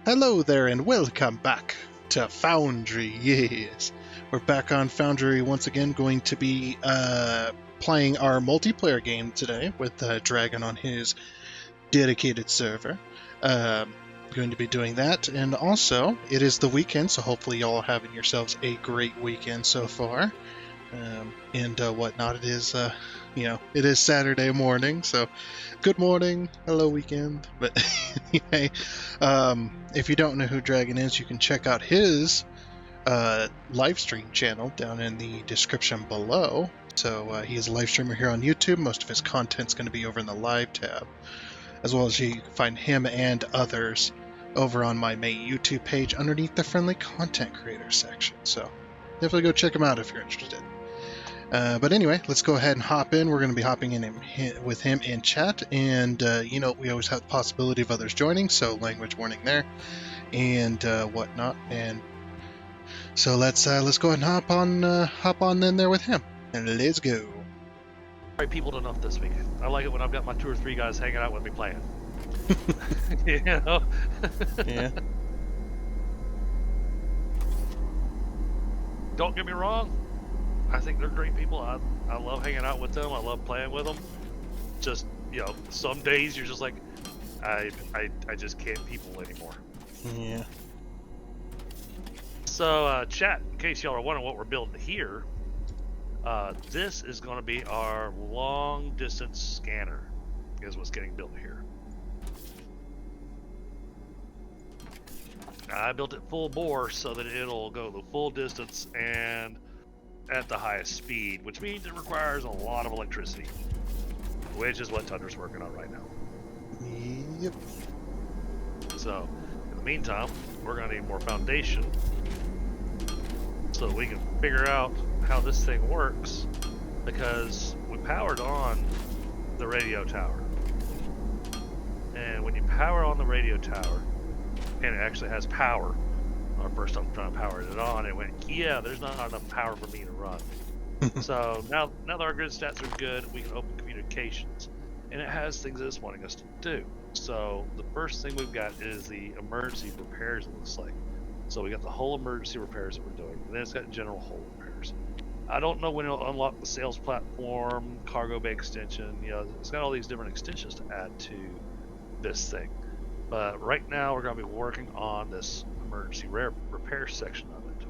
Hello there and welcome back to Foundry. Yes, we're back on Foundry once again, going to be playing our multiplayer game today with Dragon on his dedicated server. Going to be doing that, and also it is the weekend, so hopefully y'all are having yourselves a great weekend so far. And whatnot. It is, it is Saturday morning, so good morning, hello weekend. But anyway, if you don't know who Dragon is, you can check out his live stream channel down in the description below. So he is a live streamer here on YouTube. Most of his content's going to be over in the live tab, as well as you can find him and others over on my main YouTube page underneath the friendly content creator section. So definitely go check him out if you're interested. But anyway, let's go ahead and hop in. We're going to be hopping in with him in chat, and we always have the possibility of others joining, so language warning there, and whatnot. And so let's go ahead and hop on in there with him, and let's go. Right, people enough this week. I like it when I've got my 2 or 3 guys hanging out with me playing. Yeah. Don't get me wrong. I think they're great people. I love hanging out with them. I love playing with them. Just, some days you're just like, I just can't people anymore. Yeah. So, chat, in case y'all are wondering what we're building here, this is going to be our long distance scanner, is what's getting built here. I built it full bore so that it'll go the full distance and at the highest speed, which means it requires a lot of electricity, which is what Tundra's working on right now. Yep. So, in the meantime, we're going to need more foundation so we can figure out how this thing works, because we powered on the radio tower. And when you power on the radio tower, and it actually has power, first I'm trying to power it on, it went, yeah, there's not enough power for me to run. So now that our grid stats are good, we can open communications, and it has things that it's wanting us to do. So the first thing we've got is the emergency repairs, it looks like. So we got the whole emergency repairs that we're doing, and then it's got general hull repairs. I don't know when it'll unlock the sales platform, cargo bay extension, it's got all these different extensions to add to this thing. But right now we're going to be working on this emergency repair section of it.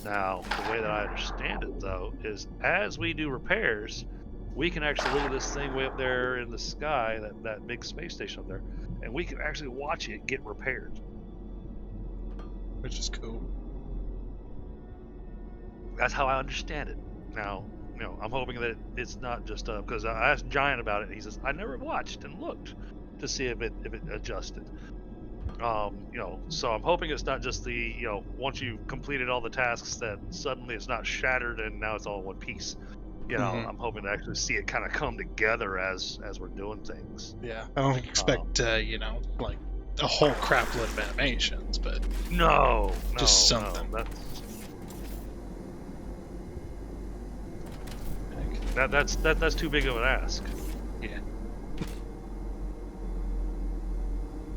Now, the way that I understand it, though, is as we do repairs, we can actually look at this thing way up there in the sky, that big space station up there, and we can actually watch it get repaired. Which is cool. That's how I understand it. Now, I'm hoping that it's not just because I asked Giant about it, and he says, I never watched and looked to see if it adjusted. So I'm hoping it's not just the, once you've completed all the tasks that suddenly it's not shattered and now it's all in one piece. I'm hoping to actually see it kind of come together as we're doing things. Yeah. I don't expect, like a whole crap load of animations, but no, just something. That's too big of an ask. Yeah.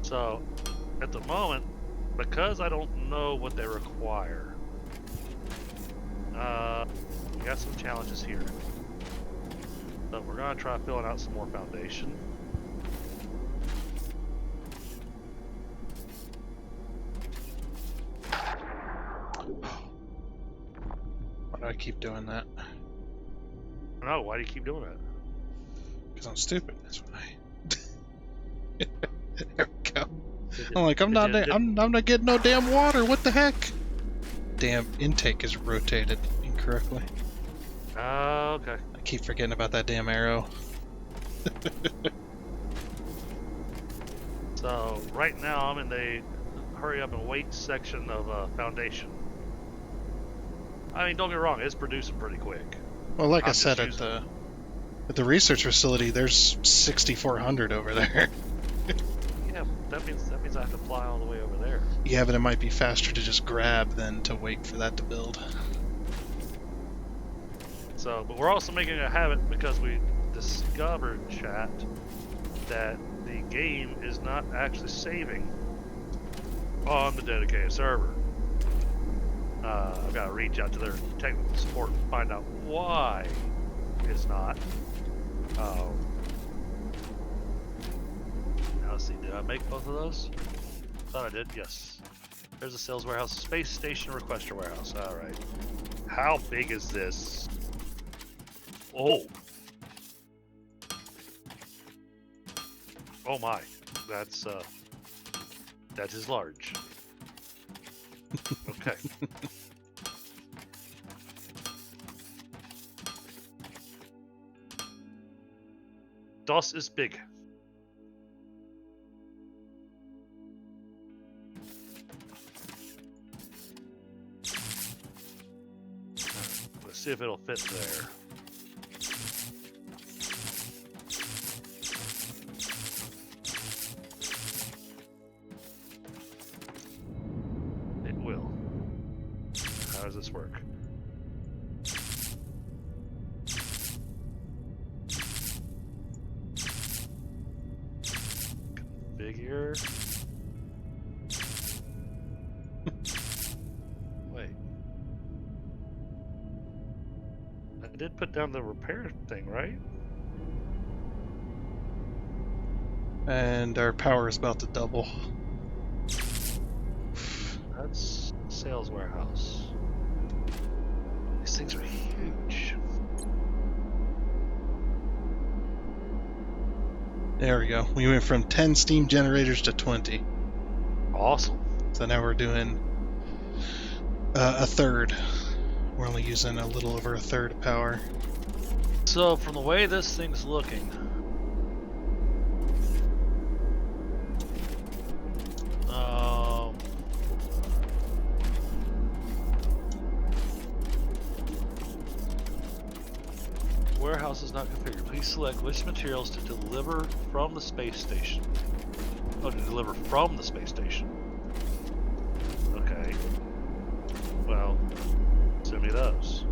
So, at the moment, because I don't know what they require, we got some challenges here. But we're going to try filling out some more foundation. Why do I keep doing that? No, why do you keep doing that? Because I'm stupid, that's why. There we go. I'm like, I'm not getting no damn water. What the heck? Damn intake is rotated incorrectly. Okay. I keep forgetting about that damn arrow. So right now I'm in the hurry up and wait section of foundation. I mean, don't get me wrong, it's producing pretty quick. Well, like I said, at the research facility, there's 6,400 over there. Yeah, that means I have to fly all the way over there. Yeah, but it might be faster to just grab than to wait for that to build. So, but we're also making a habit because we discovered, chat, that the game is not actually saving on the dedicated server. I've got to reach out to their technical support and find out why it's not. Now let's see, did I make both of those? Thought I did, yes. There's a sales warehouse, space station requester warehouse. Alright. How big is this? Oh. Oh my. That is large. Okay. Das is big. Let's see if it'll fit there. It will. How does this work? Configure. Wait. I did put down the repair thing, right? And our power is about to double. That's sales warehouse. These things are huge. There we go. We went from 10 steam generators to 20. Awesome. So now we're doing a third. We're only using a little over a third of power. So from the way this thing's looking, warehouse is not configured. Please select which materials to deliver from the space station. Oh, to deliver from the space station. Okay. Well, send me those.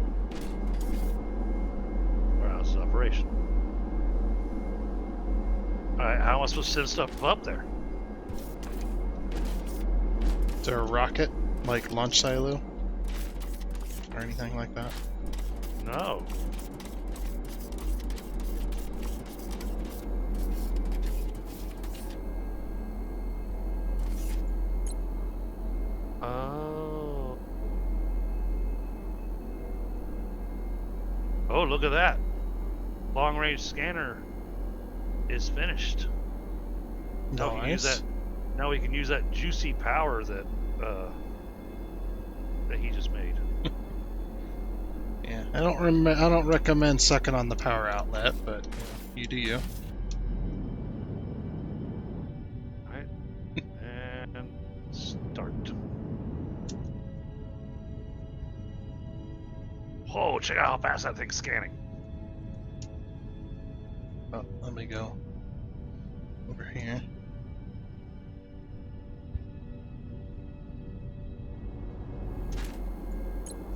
Warehouse is operation. Alright, how am I supposed to send stuff up there? Is there a rocket, like launch silo? Or anything like that? No. Oh. Oh, look at that. Long range scanner is finished. Now we can use that. Now we can use that juicy power that that he just made. Yeah, I don't recommend sucking on the power outlet, but you do you. Alright. And start. Whoa, check out how fast that thing's scanning. Oh, let me go over here.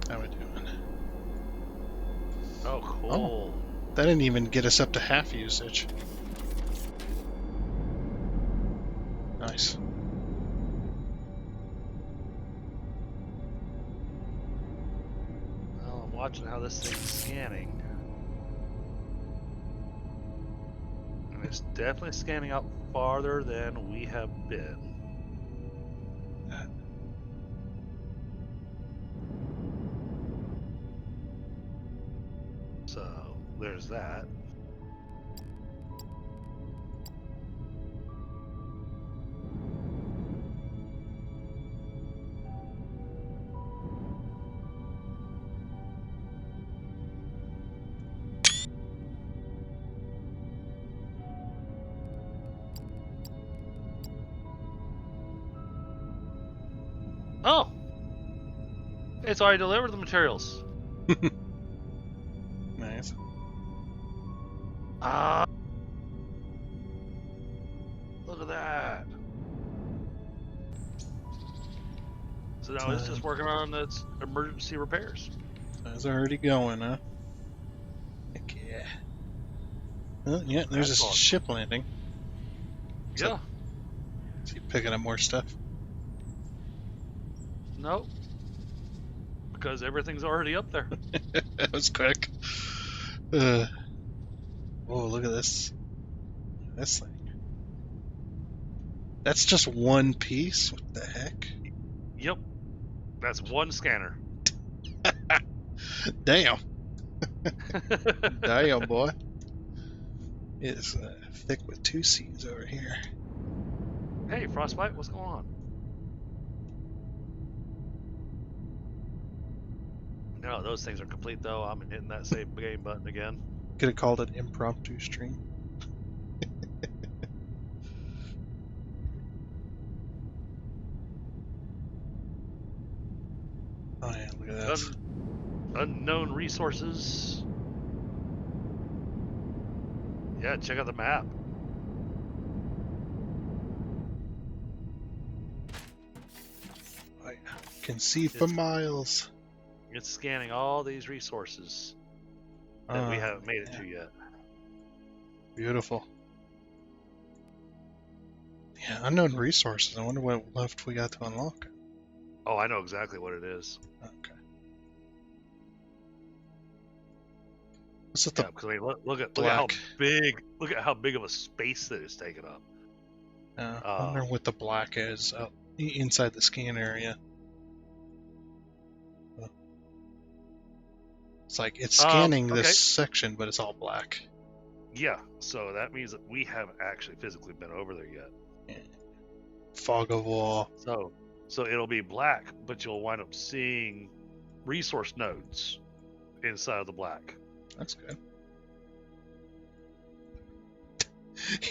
How we doing? Oh, cool. Oh, that didn't even get us up to half usage. Nice. Well, I'm watching how this thing's scanning. And it's definitely scanning out farther than we have been. So, there's that. Oh! It's already delivered the materials. Nice. Look at that. So now it's just working on its emergency repairs. It's already going, huh? Heck yeah. Oh, yeah, there's That's a awesome. ship landing. Yeah. Is he picking up more stuff? Nope. Because everything's already up there. That was quick. Oh, look at this. This thing. That's just one piece? What the heck? Yep. That's one scanner. Damn. Damn, boy. It's thick with two C's over here. Hey, Frostbite, what's going on? No, those things are complete though. I'm hitting that save game button again. Could have called it impromptu stream. Oh yeah, look at that. Unknown resources. Yeah, check out the map. I can see for miles. It's scanning all these resources that we haven't made it to yet. Beautiful. Yeah, unknown resources. I wonder what left we got to unlock. Oh, I know exactly what it is. Okay. What's at the because I mean, look at how big of a space that it's taken up. I wonder what the black is inside the scan area. It's like it's scanning this section, but it's all black. Yeah, so that means that we haven't actually physically been over there yet. Yeah. Fog of war. So it'll be black, but you'll wind up seeing resource nodes inside of the black. That's good.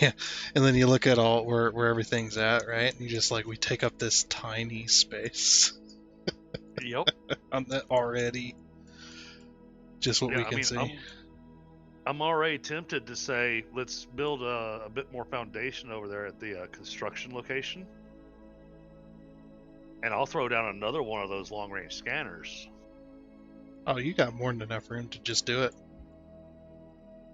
Yeah, and then you look at all where everything's at, right? And you just we take up this tiny space. Yep. On that already. Just what we can see. I'm already tempted to say, let's build a bit more foundation over there at the construction location. And I'll throw down another one of those long-range scanners. Oh, you got more than enough room to just do it.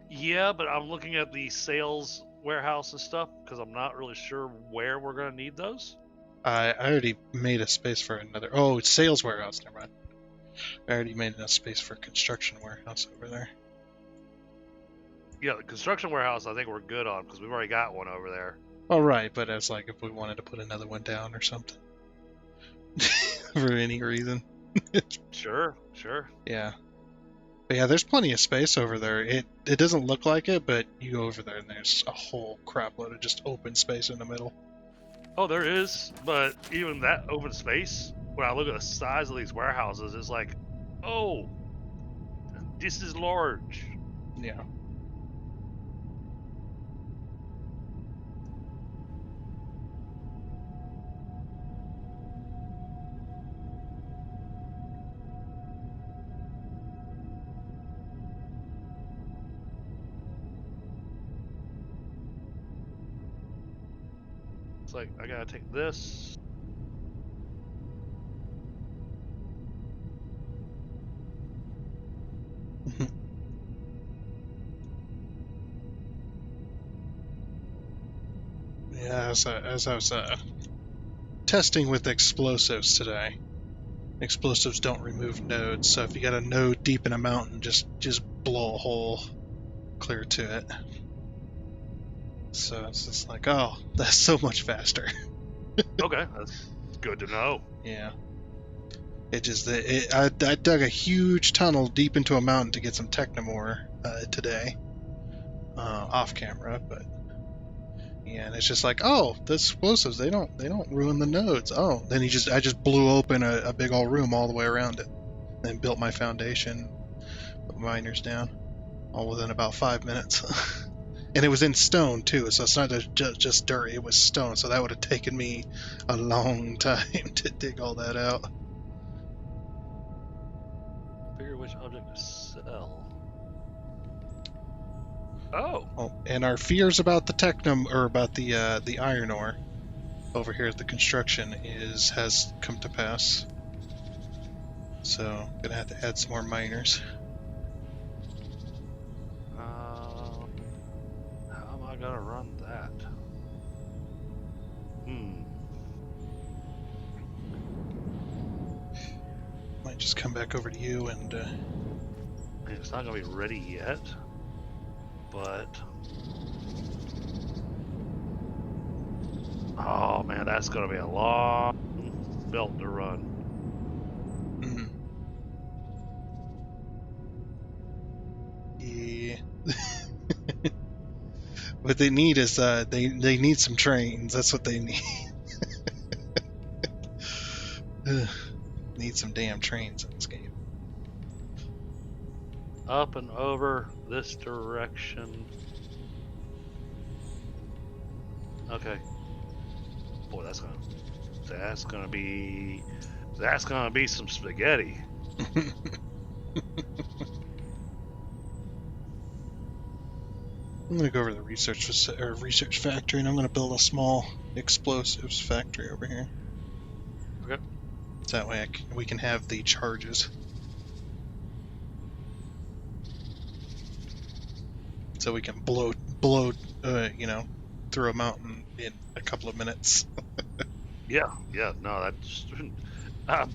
Yeah, but I'm looking at the sales warehouse and stuff because I'm not really sure where we're going to need those. I already made a space for another. Oh, it's sales warehouse. Never mind. I already made enough space for construction warehouse over there. Yeah, the construction warehouse I think we're good on because we've already got one over there. Oh, right, but it's like if we wanted to put another one down or something. For any reason. Sure. Yeah. But yeah, there's plenty of space over there. It doesn't look like it, but you go over there and there's a whole crap load of just open space in the middle. Oh, there is, but even that open space, when I look at the size of these warehouses, it's like, oh, this is large. Yeah. It's like, I gotta take this. Yeah, as I was testing with explosives today, explosives don't remove nodes, so if you got a node deep in a mountain, just blow a hole clear to it. So it's just like, oh, that's so much faster. Okay, that's good to know. Yeah. I dug a huge tunnel deep into a mountain to get some Technomore today, off camera, but yeah, and it's just like, oh, the explosives they don't ruin the nodes. Oh, then I just blew open a big old room all the way around it, then built my foundation, put miners down, all within about 5 minutes. And it was in stone too, so it's not just dirt, it was stone, so that would have taken me a long time to dig all that out. Figure which object to sell. Oh, and our fears about the Technum, or about the iron ore over here at the construction has come to pass. So gonna have to add some more miners. how am I gonna run that? might just come back over to you and It's not gonna be ready yet, but oh man, that's gonna be a long belt to run. Yeah. What they need is they need some trains. That's what they need. Need some damn trains in this game. Up and over this direction. Okay. Boy, that's gonna be some spaghetti. I'm gonna go over to the research factory, and I'm gonna build a small explosives factory over here. Okay. So that way we can have the charges. So we can blow, through a mountain in a couple of minutes. Yeah. No, that's. I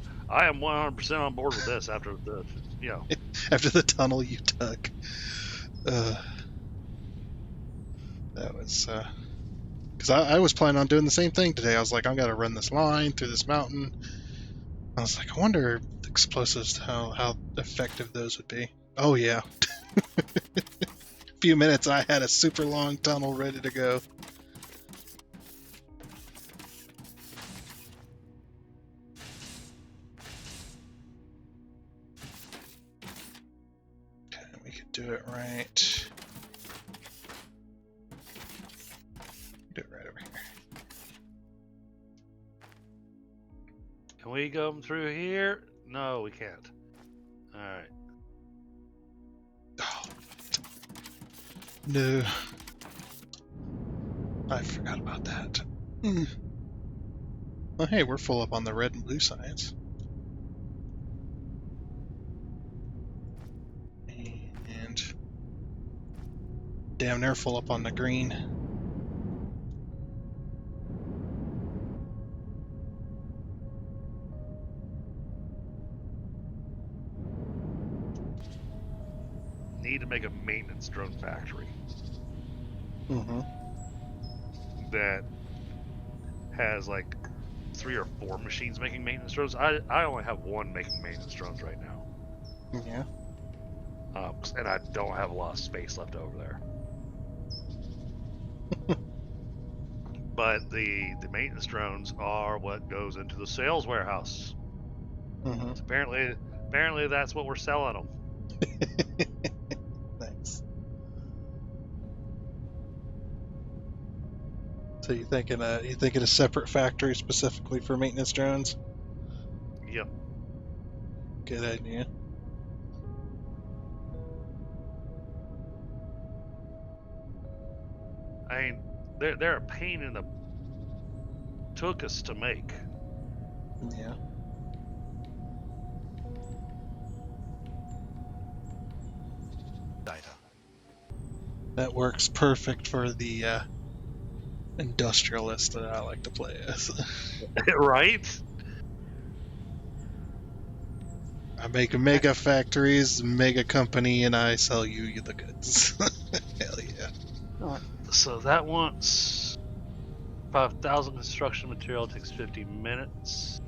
am 100% on board with this. After the, After the tunnel you dug. That was because I was planning on doing the same thing today. I was like, I'm gonna run this line through this mountain. I was like, I wonder explosives how effective those would be. Oh yeah. A few minutes I had a super long tunnel ready to go. Okay, we could do it right. Do it right over here. Can we go through here? No, we can't. All right. Oh. No. I forgot about that. Well, hey, we're full up on the red and blue sides. And damn near full up on the green. Need to make a maintenance drone factory Mm-hmm. that has like 3 or 4 machines making maintenance drones. I only have one making maintenance drones right now. Yeah. And I don't have a lot of space left over there. But the maintenance drones are what goes into the sales warehouse. Mm-hmm. So apparently that's what we're selling them. Nice. So you thinking a separate factory specifically for maintenance drones? Yep. Good idea. I mean, they're a pain in the took us to make. Yeah. Data. That works perfect for the industrialist that I like to play as. Right? I make mega factories, mega company, and I sell you the goods. Hell yeah. So that wants 5,000 construction material, takes 50 minutes.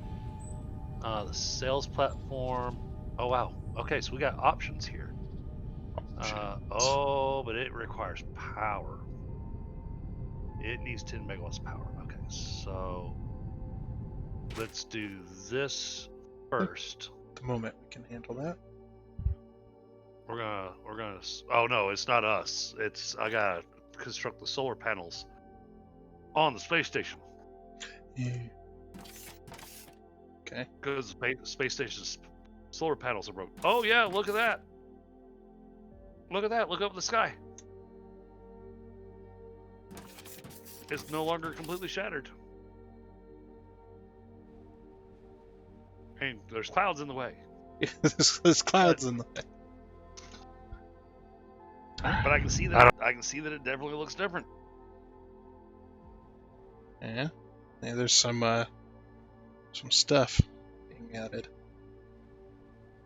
The sales platform. Oh wow. Okay, so we got options here. But it requires power. It needs 10 megawatts of power. Okay, so let's do this first. At the moment we can handle that. We're gonna. Oh no, it's not us. I gotta construct the solar panels on the space station. Yeah. Okay. Because the space station's solar panels are broken. Oh yeah, look at that. Look at that. Look up in the sky. It's no longer completely shattered. And there's clouds in the way. Yeah, there's clouds in the way. But I can see that it definitely looks different. Yeah. Yeah, there's some stuff being added.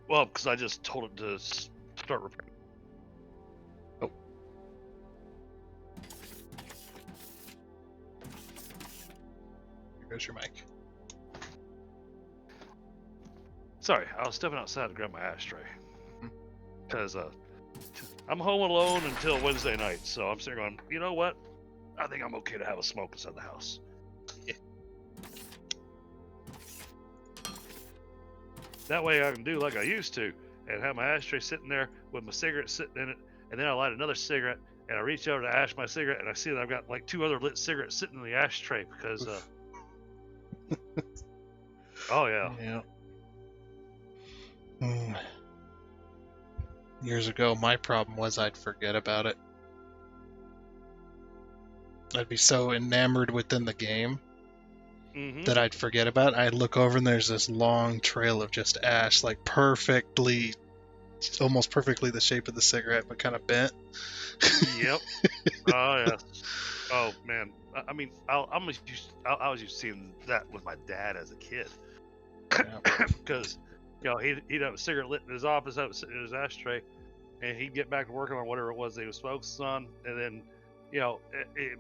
Well, because I just told it to start repairing. Oh. Here goes your mic. Sorry, I was stepping outside to grab my ashtray. Because I'm home alone until Wednesday night, so I'm sitting going, you know what? I think I'm okay to have a smoke inside the house. That way I can do like I used to and have my ashtray sitting there with my cigarette sitting in it, and then I light another cigarette and I reach over to ash my cigarette and I see that I've got like 2 other lit cigarettes sitting in the ashtray because oh yeah. Yeah. Years ago, my problem was I'd forget about it. I'd be so enamored within the game that I'd forget about it. I'd look over and there's this long trail of just ash, like perfectly, almost perfectly the shape of the cigarette, but kind of bent. Yep. Oh yeah. Oh man. I mean, I was used to seeing that with my dad as a kid, because he'd have a cigarette lit in his office, have it sitting in his ashtray, and he'd get back to working on whatever it was that he was focused on, and then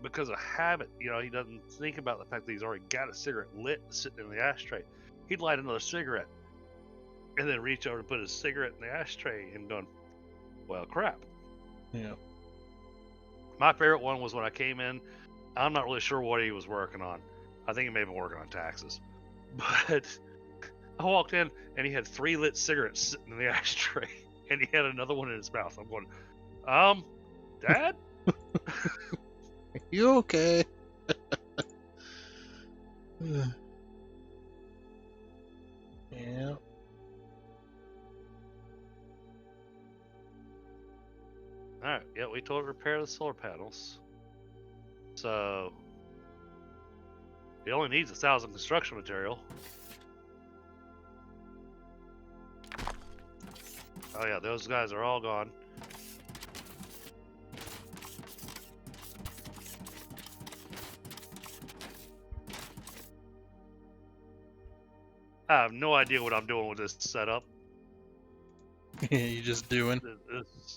because of habit, he doesn't think about the fact that he's already got a cigarette lit sitting in the ashtray. He'd light another cigarette and then reach over to put his cigarette in the ashtray and going, well, crap. Yeah. My favorite one was when I came in. I'm not really sure what he was working on. I think he may have been working on taxes. But I walked in and he had 3 lit cigarettes sitting in the ashtray and he had another one in his mouth. I'm going, Dad? You okay? Yeah. Alright, yeah, we told him to repair the solar panels. So he only needs 1,000 construction material. Oh yeah, those guys are all gone. I have no idea what I'm doing with this setup. You just doing?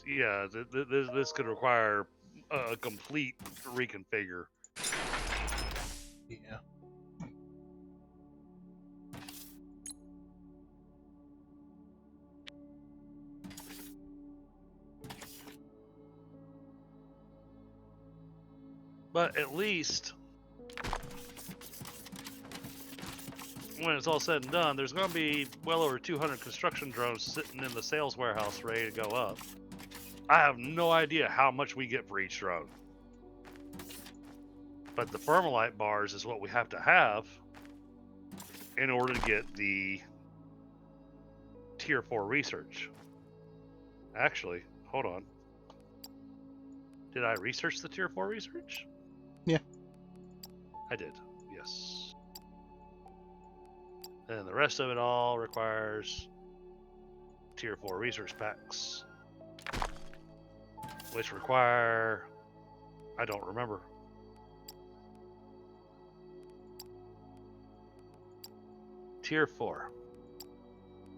This could require a complete reconfigure. Yeah. But at least when it's all said and done, there's going to be well over 200 construction drones sitting in the sales warehouse ready to go up. I have no idea how much we get for each drone. But the thermalite bars is what we have to have in order to get the tier 4 research. Actually, hold on. Did I research the tier 4 research? Yeah. I did, yes. And the rest of it all requires tier 4 research packs, which require, I don't remember. Tier 4.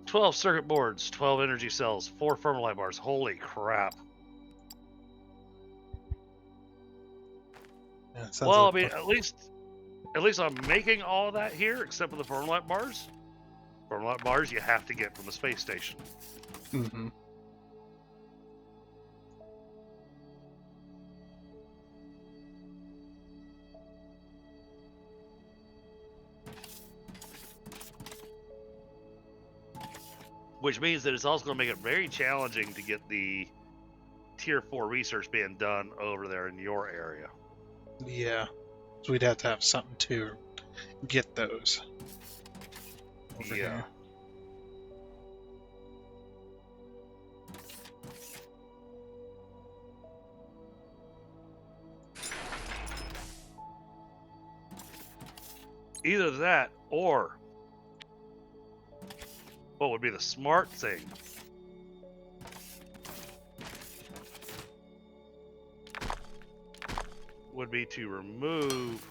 12 circuit boards, 12 energy cells, 4 thermalite bars. Holy crap. Yeah, Well, like I mean, at least I'm making all of that here, except for the thermalite bars. Thermalite bars you have to get from the space station. Mm-hmm. Which means that it's also going to make it very challenging to get the tier 4 research being done over there in your area. Yeah. So we'd have to have something to get those. Over here. Either that or what would be the smart thing would be to remove.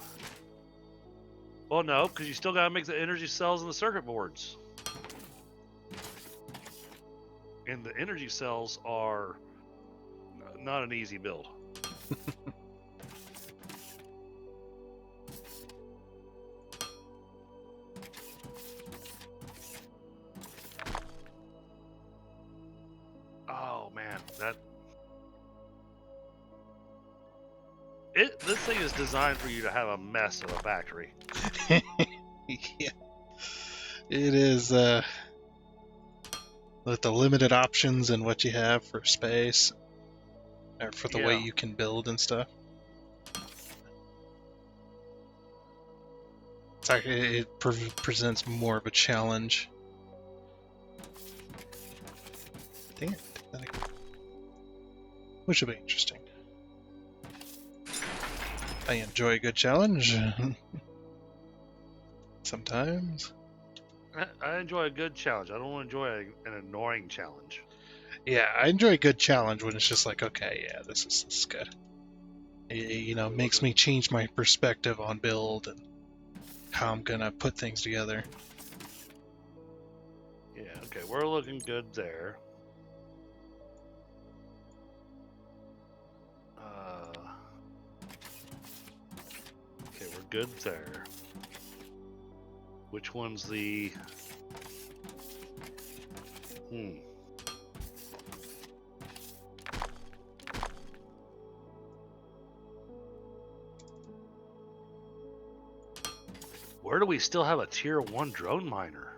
Well, no, because you still got to make the energy cells and the circuit boards. and the energy cells are not an easy build. Oh man, this thing is designed for you to have a mess of a factory. Yeah. It is with the limited options and what you have for space, or for the way you can build and stuff. It's actually, it presents more of a challenge. Dang it. Which will be interesting. I enjoy a good challenge. Sometimes. I enjoy a good challenge. I don't enjoy an annoying challenge. Yeah, I enjoy a good challenge when it's just like, okay, yeah, this is good. You know, makes me change my perspective on build and how I'm gonna put things together. Yeah, okay, we're looking good there. Okay, we're good there. Which one's the... Where do we still have a tier 1 drone miner?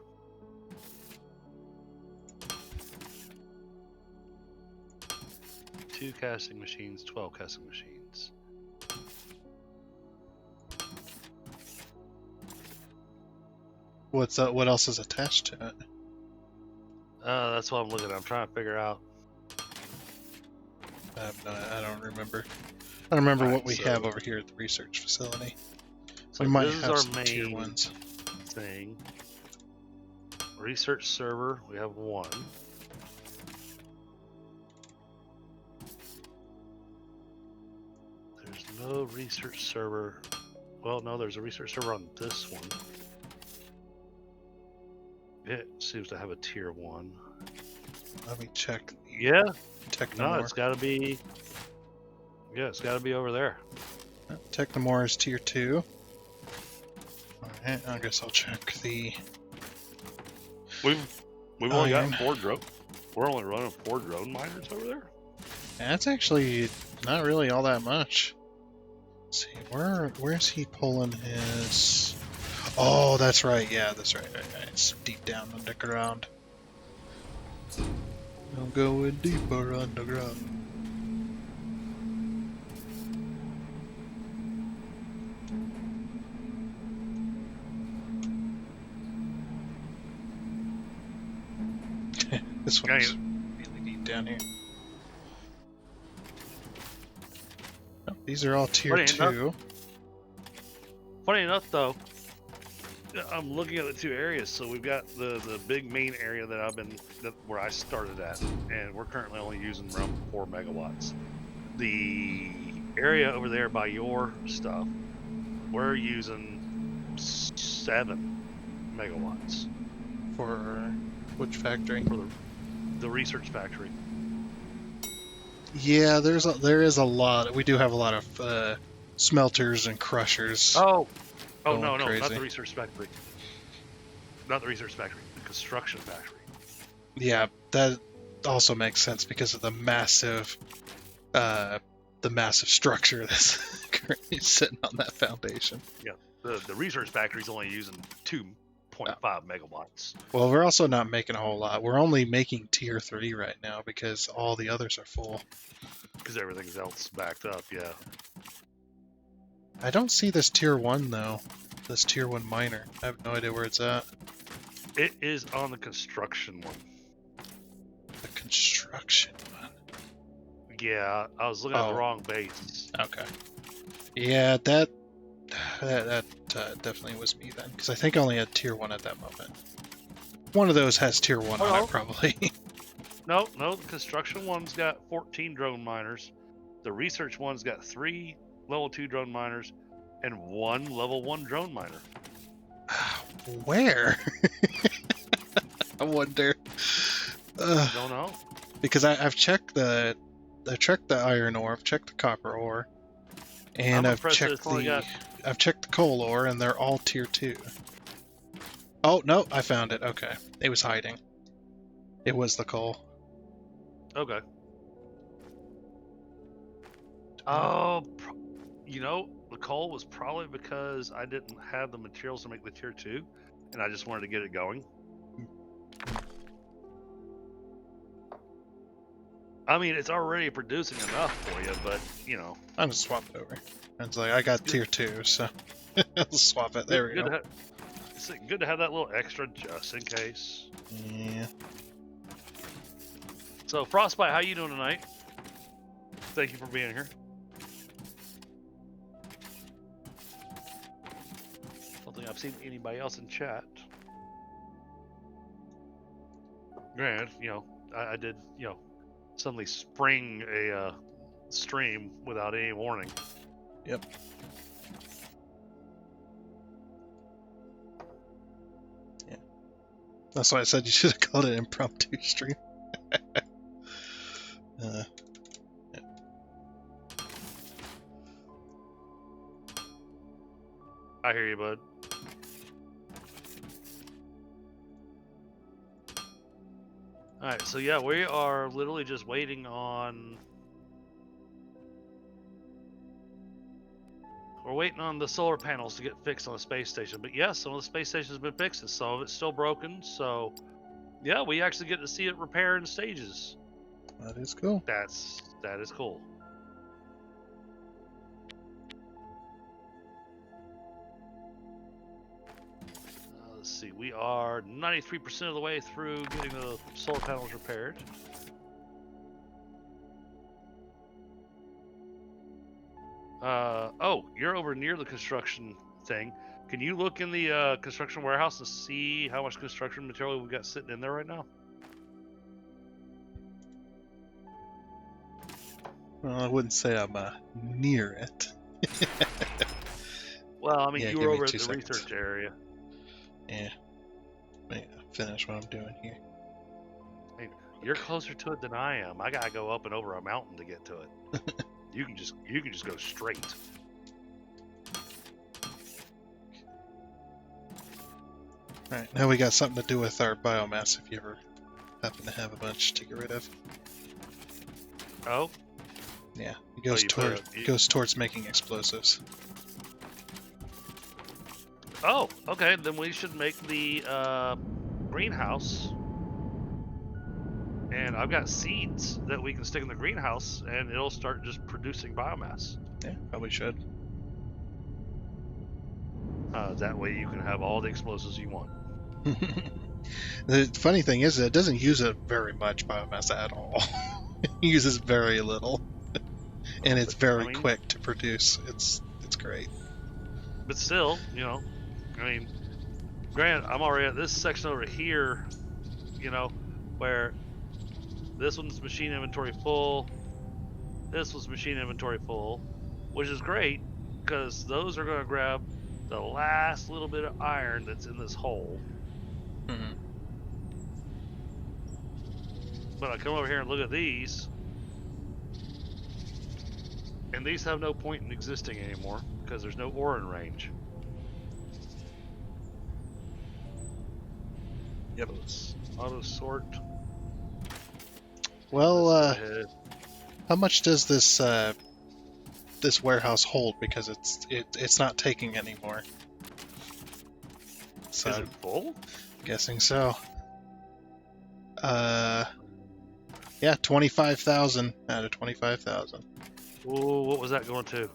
Two casting machines, 12 casting machines. What else is attached to it? That's what I'm looking at. I'm trying to figure out. I don't remember. I don't remember what we have over here at the research facility. So we might this is have our some main tier ones. thing. Research server, we have one. There's no research server. Well, no, there's a research server on this one. It seems to have a tier 1. Let me check. Yeah. Technomore. No, it's got to be. Yeah, it's got to be over there. Technomore is tier 2. Alright, I guess I'll check the. We've only got 4 drone. We're only running 4 drone miners over there. That's actually not really all that much. Let's see, where's he pulling his? Oh, that's right. Yeah, that's right. It's deep down underground. I'm going deeper underground. This one's really deep down here. Oh, these are all tier 2. Funny enough, though, I'm looking at the 2 areas. So we've got the big main area where I started at, and we're currently only using around 4 megawatts. The area over there by your stuff, we're using 7 megawatts. For which factory? For the research factory. Yeah, there is a lot. We do have a lot of smelters and crushers. Oh no, crazy. Not the research factory. Not the research factory. The construction factory. Yeah, that also makes sense because of the massive structure that's currently sitting on that foundation. Yeah, the research factory is only using 2.5 megawatts. Well, we're also not making a whole lot. We're only making tier 3 right now because all the others are full. Because everything else backed up, yeah. I don't see this tier 1 though. This tier 1 miner. I have no idea where it's at. It is on the construction one. The construction one. Yeah, I was looking at the wrong base. Okay. Yeah, that definitely was me then, because I think I only had tier 1 at that moment. One of those has tier 1 on it, probably. No, the construction one's got 14 drone miners. The research one's got 3 level 2 drone miners and 1 level 1 drone miner. Where? I wonder. Don't know. Because I've checked the iron ore, I've checked the copper ore, and I'm impressed that it's only got. I've checked the coal ore, and they're all tier 2. Oh no, I found it. Okay, it was hiding. It was the coal. Okay. Oh, you know, the coal was probably because I didn't have the materials to make the tier 2, and I just wanted to get it going. I mean, it's already producing enough for you, but, you know. I'm gonna swap it over. It's like, I got tier 2, so I'll swap it. There we go. It's good to have that little extra just in case. Yeah. So, Frostbite, how you doing tonight? Thank you for being here. Don't think I've seen anybody else in chat. Granted, you know, I did, you know, suddenly spring a stream without any warning. Yep. Yeah. That's why I said you should have called it impromptu stream. Yeah. I hear you, bud. Alright, so yeah, we are literally just waiting on... We're waiting on the solar panels to get fixed on the space station. But yeah, some of the space station has been fixed, and some of it's still broken. So yeah, we actually get to see it repair in stages. That is cool. That is cool. Let's see, we are 93% of the way through getting the solar panels repaired. Oh, you're over near the construction thing. Can you look in the construction warehouse and see how much construction material we've got sitting in there right now? Well, I wouldn't say I'm near it. Well, I mean, Yeah, you give were me over at 2 the seconds. research area. Yeah. Finish what I'm doing here. I mean, you're closer to it than I am. I gotta go up and over a mountain to get to it. You can just go straight. Alright, now we got something to do with our biomass if you ever happen to have a bunch to get rid of. Oh? Yeah, it goes goes towards making explosives. Oh, okay. Then we should make the greenhouse. And I've got seeds that we can stick in the greenhouse, and it'll start just producing biomass. Yeah, probably should. That way you can have all the explosives you want. The funny thing is that it doesn't use it very much biomass at all. It uses very little. And it's very quick to produce. It's great. But still, you know, I mean, granted, I'm already at this section over here, you know, where this one's machine inventory full, this was machine inventory full, which is great because those are going to grab the last little bit of iron that's in this hole. Mm-hmm. But I come over here and look at these, and these have no point in existing anymore because there's no ore in range. Yep. Auto sort. Well, how much does this this warehouse hold? Because it's not taking anymore. So, is it full? Guessing so. Yeah, 25,000 out of 25,000. Ooh, what was that going to?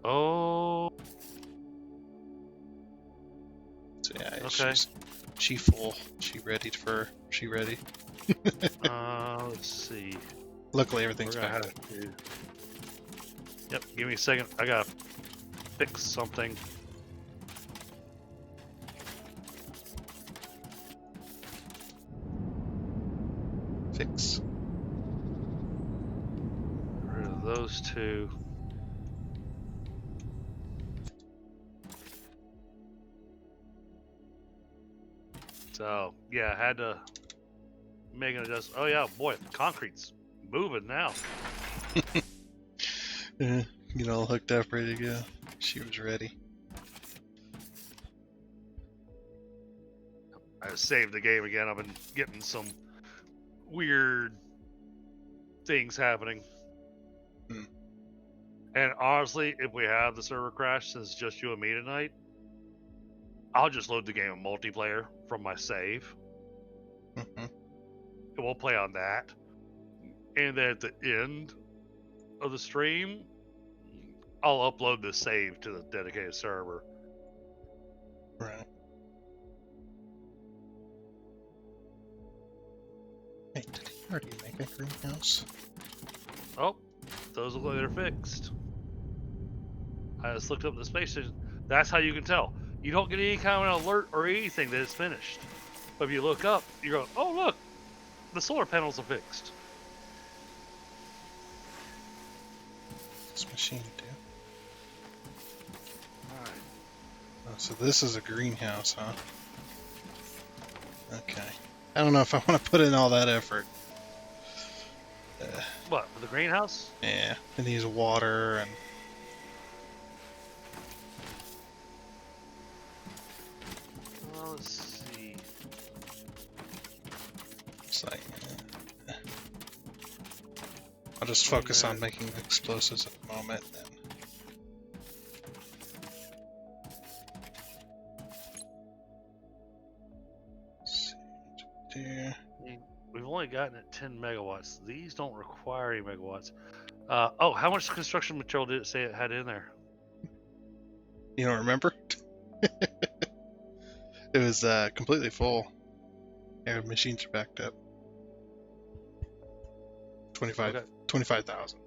Oh. So yeah, okay. She full. She ready. Let's see. Luckily, everything's back. Yep, give me a second. I gotta fix something. Fix. Get rid of those two. So yeah, I had to make an adjustment. Oh yeah, boy, the concrete's moving now. Get all hooked up, ready to go. She was ready. I saved the game again. I've been getting some weird things happening. Hmm. And honestly, if we have the server crash since it's just you and me tonight, I'll just load the game in multiplayer from my save. Mm-hmm. And we'll play on that. And then at the end of the stream, I'll upload the save to the dedicated server. Right. Hey, did he already make a greenhouse? Oh, those look like they're fixed. I just looked up the space station. That's how you can tell. You don't get any kind of alert or anything that it's finished. But if you look up, you go, oh, look, the solar panels are fixed. This machine do. All right. Oh, so this is a greenhouse, huh? Okay. I don't know if I want to put in all that effort. What, for the greenhouse? Yeah, it needs water and Let's see. it's like I'll just focus on making explosives at the moment. Then. Let's see. We've only gotten it 10 megawatts. These don't require any megawatts. Oh, how much construction material did it say it had in there? You don't remember? It was completely full. Yeah, machines are backed up. 25,000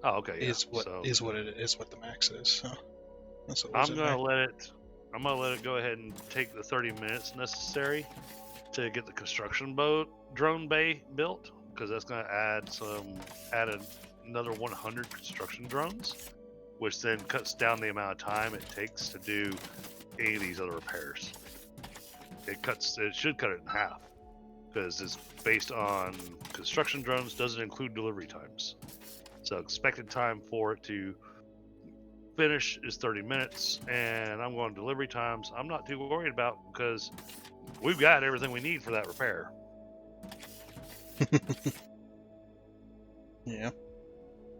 Oh, okay. Yeah. is what the max is. So that's what was I'm in there. I'm gonna let it go ahead and take the 30 minutes necessary to get the construction drone bay built, because that's gonna add another 100 construction drones, which then cuts down the amount of time it takes to do any of these other repairs. It should cut it in half, because it's based on construction drones, doesn't include delivery times. So expected time for it to finish is 30 minutes, and I'm going delivery times. I'm not too worried about, because we've got everything we need for that repair. Yeah.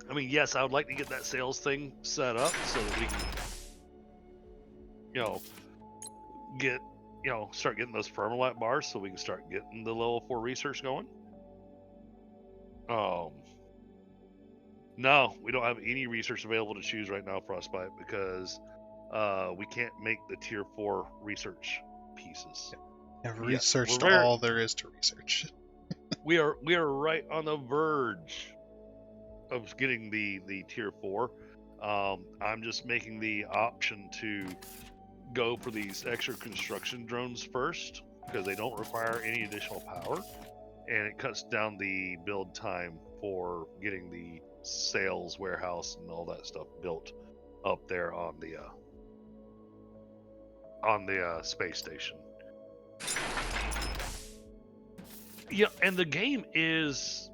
I mean, yes, I would like to get that sales thing set up so that we can, start getting those permalit bars so we can start getting the level 4 research going. No, we don't have any research available to choose right now, Frostbite, because we can't make the tier 4 research pieces. I've researched all there is to research. We are right on the verge of getting the tier 4. I'm just making the option to go for these extra construction drones first, because they don't require any additional power, and it cuts down the build time for getting the sales warehouse and all that stuff built up there on the space station. Yeah, and the game it's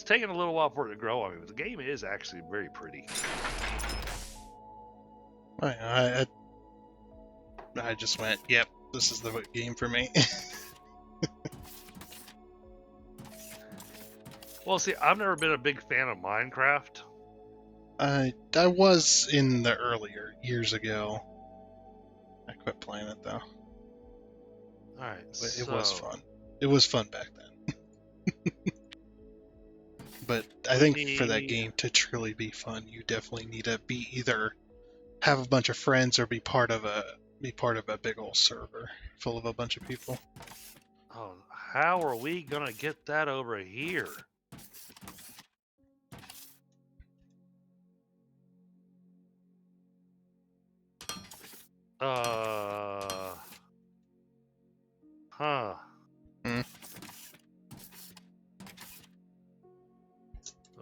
taking a little while for it to grow on me, but the game is actually very pretty. I just went, yep, this is the game for me. Well, see, I've never been a big fan of Minecraft. I was in the earlier years ago. I quit playing it though. Alright, It was fun. It was fun back then. But I think for that game to truly be fun, you definitely need to be either have a bunch of friends or be part of a big old server full of a bunch of people. Oh, how are we gonna get that over here? Huh.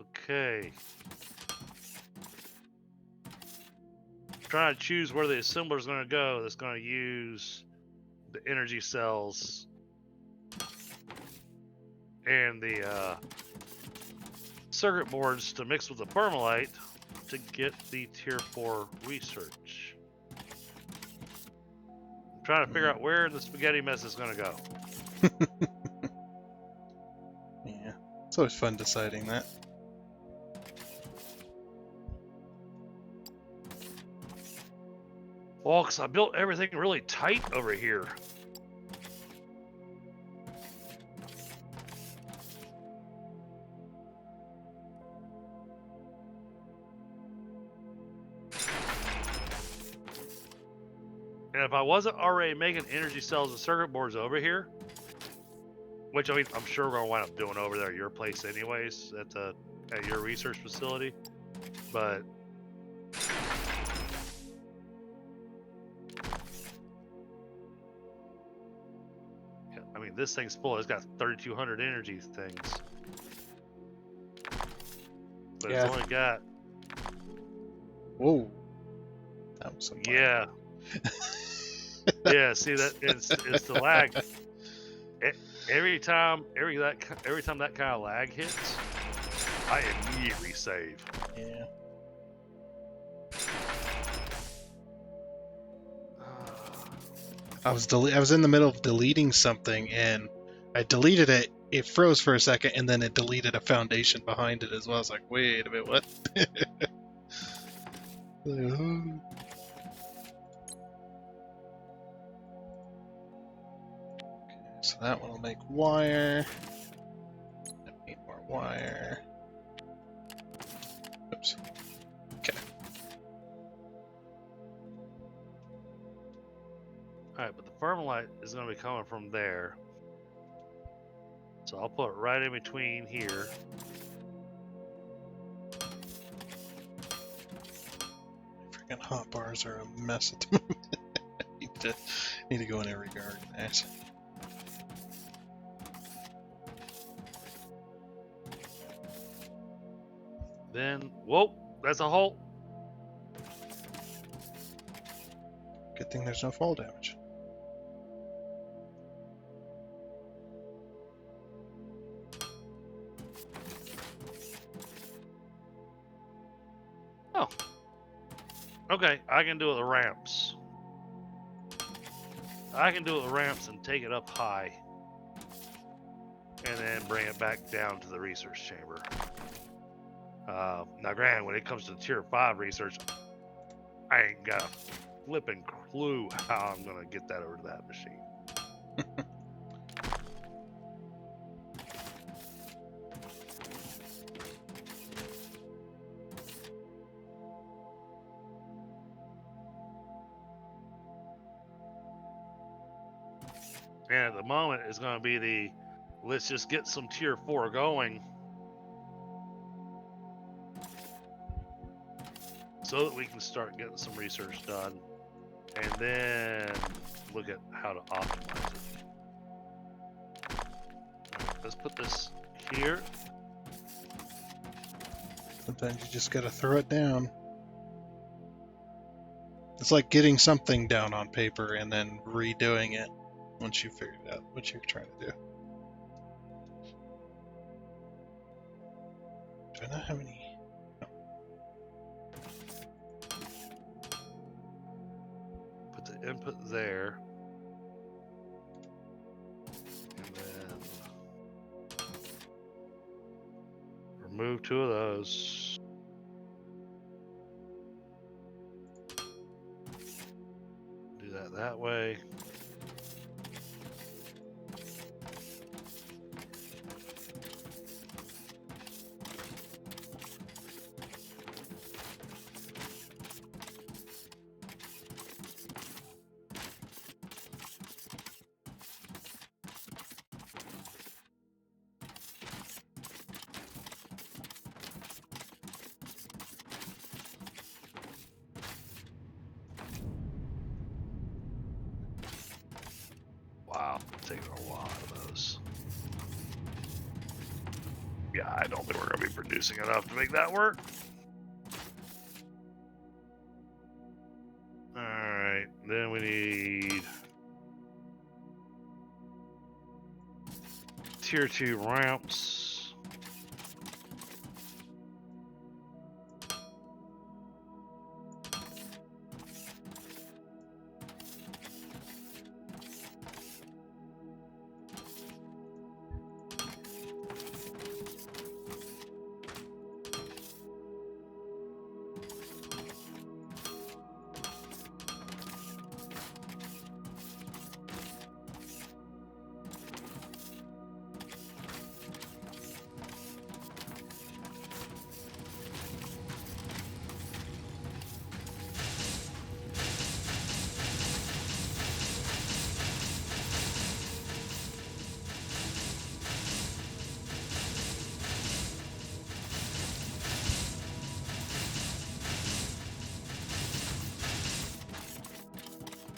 Okay. Trying to choose where the assembler is going to go. That's going to use the energy cells and the circuit boards to mix with the permalite to get the tier 4 research. I'm trying to figure out where the spaghetti mess is going to go. Yeah, it's always fun deciding that. Well, because I built everything really tight over here. And if I wasn't already making energy cells and circuit boards over here, which I mean, I'm sure we're gonna wind up doing over there at your place anyways, at your research facility, but yeah, I mean, this thing's full. It's got 3,200 energy things, but Yeah. it's only got Whoa. That was some yeah. Yeah, see that it's the lag. Every time that kind of lag hits, I immediately save. Yeah. I was in the middle of deleting something and I deleted it. It froze for a second and then it deleted a foundation behind it as well. I was like, wait a minute, what? So that one will make wire. I need more wire. Oops. Okay. Alright, but the permalite is going to be coming from there. So I'll put it right in between here. Freaking hot bars are a mess at the moment. need to go in and reorganize. Then, whoa, that's a hole. Good thing there's no fall damage. Oh. Okay, I can do it with the ramps. I can do it with the ramps and take it up high. And then bring it back down to the research chamber. Now, granted, when it comes to tier 5 research, I ain't got a flipping clue how I'm going to get that over to that machine. And at the moment, it's going to be let's just get some tier 4 going so that we can start getting some research done and then look at how to optimize it. Right, let's put this here. Sometimes you just gotta throw it down. It's like getting something down on paper and then redoing it once you figured out what you're trying to do. Do I not have any? No. Put the input there. And then remove 2 of those. Do that way. Wow, taking a lot of those. Yeah, I don't think we're going to be producing enough to make that work. Alright, then we need tier 2 ramps.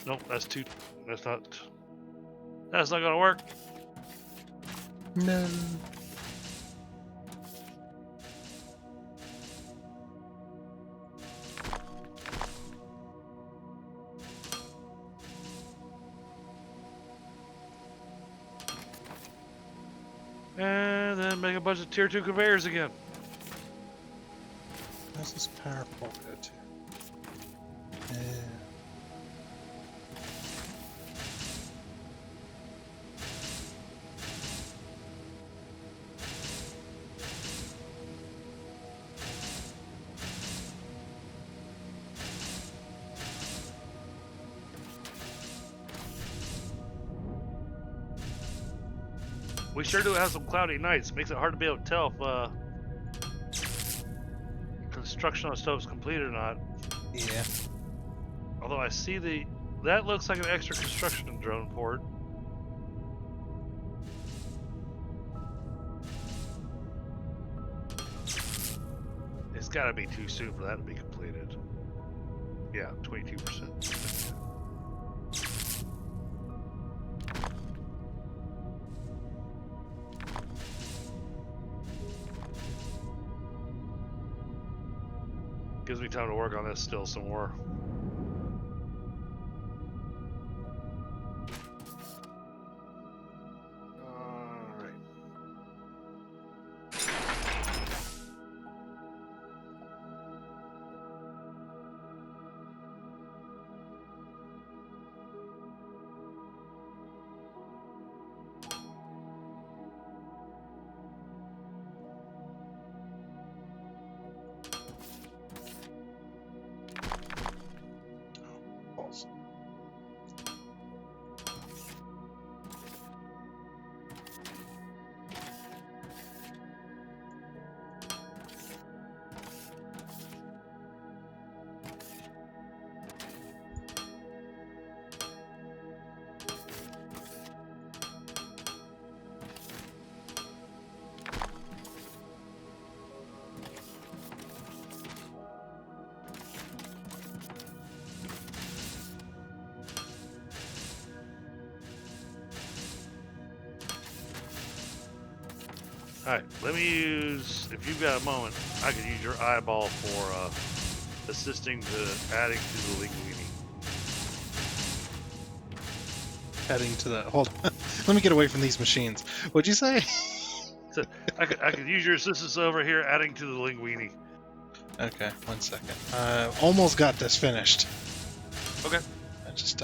Nope, that's too. That's not. That's not gonna work. No. And then make a bunch of tier 2 conveyors again. How's this power pole go to? Yeah. We sure do have some cloudy nights. Makes it hard to be able to tell if construction on the stove is complete or not. Yeah. Although I see that looks like an extra construction drone port. It's got to be too soon for that to be completed. Yeah, 22%. Gives me time to work on this still some more. Alright. Awesome. Alright, let me use, if you've got a moment, I could use your eyeball for assisting to adding to the linguini. Adding to the hold on. Let me get away from these machines. What'd you say? So I could use your assistance over here adding to the linguini. Okay, 1 second. Almost got this finished. Okay. I just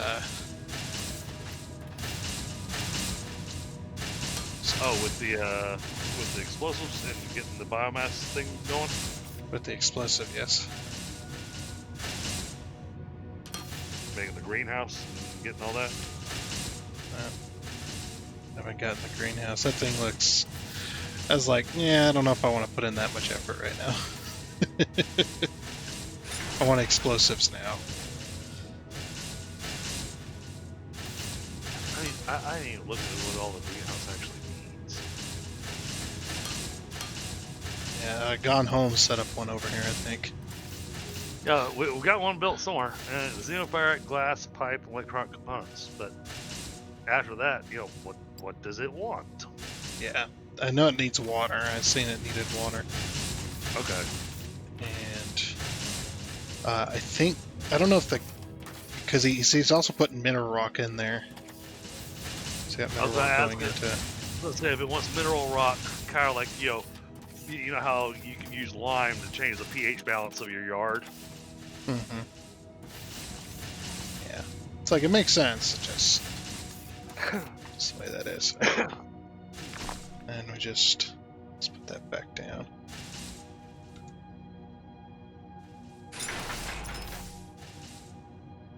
Oh, with the explosives and getting the biomass thing going? with the explosive, yes. Making the greenhouse and getting all that? Haven't gotten the greenhouse. That thing looks... I was like, yeah, I don't know if I want to put in that much effort right now. I want explosives now. I mean, I didn't even look at what all the greenhouse actually means. Yeah, Gone Home set up one over here, I think. Yeah, we got one built somewhere, and it's xenoferrite, glass, pipe, and electronic components. But after that, you know, what does it want? Yeah, I know it needs water. I've seen it needed water. Okay. And I think... I don't know if the... Because he's also putting mineral rock in there. So got mineral rock going into... let's say if it wants mineral rock, kind of like, you know how you can use lime to change the pH balance of your yard. Mm-hmm. Yeah, it's like it makes sense. Just the way that is. And let's put that back down.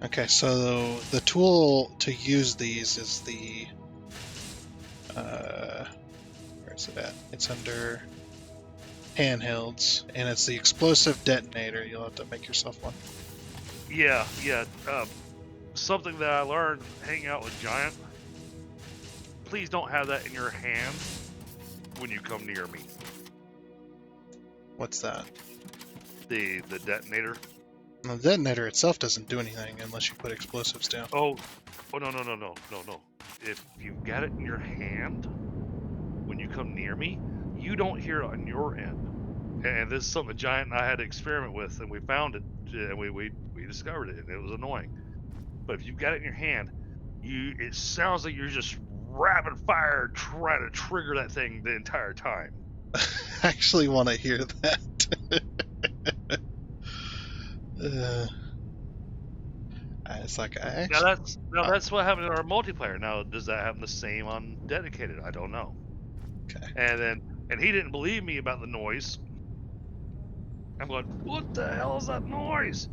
Okay, so the tool to use these is the where is it at? It's under handhelds, and it's the explosive detonator. You'll have to make yourself one. Yeah, yeah. Something that I learned hanging out with Giant. Please don't have that in your hand when you come near me. What's that? The detonator. The detonator itself doesn't do anything unless you put explosives down. Oh, no. If you've got it in your hand when you come near me, you don't hear it on your end. And this is something Giant and I had to experiment with, and we found it, and we discovered it, and it was annoying. But if you've got it in your hand, it sounds like you're just rapid fire trying to trigger that thing the entire time. I actually want to hear that. It's like I actually. That's what happened in our multiplayer. Now, does that happen the same on dedicated? I don't know. Okay. And he didn't believe me about the noise. I'm going, what the hell is that noise?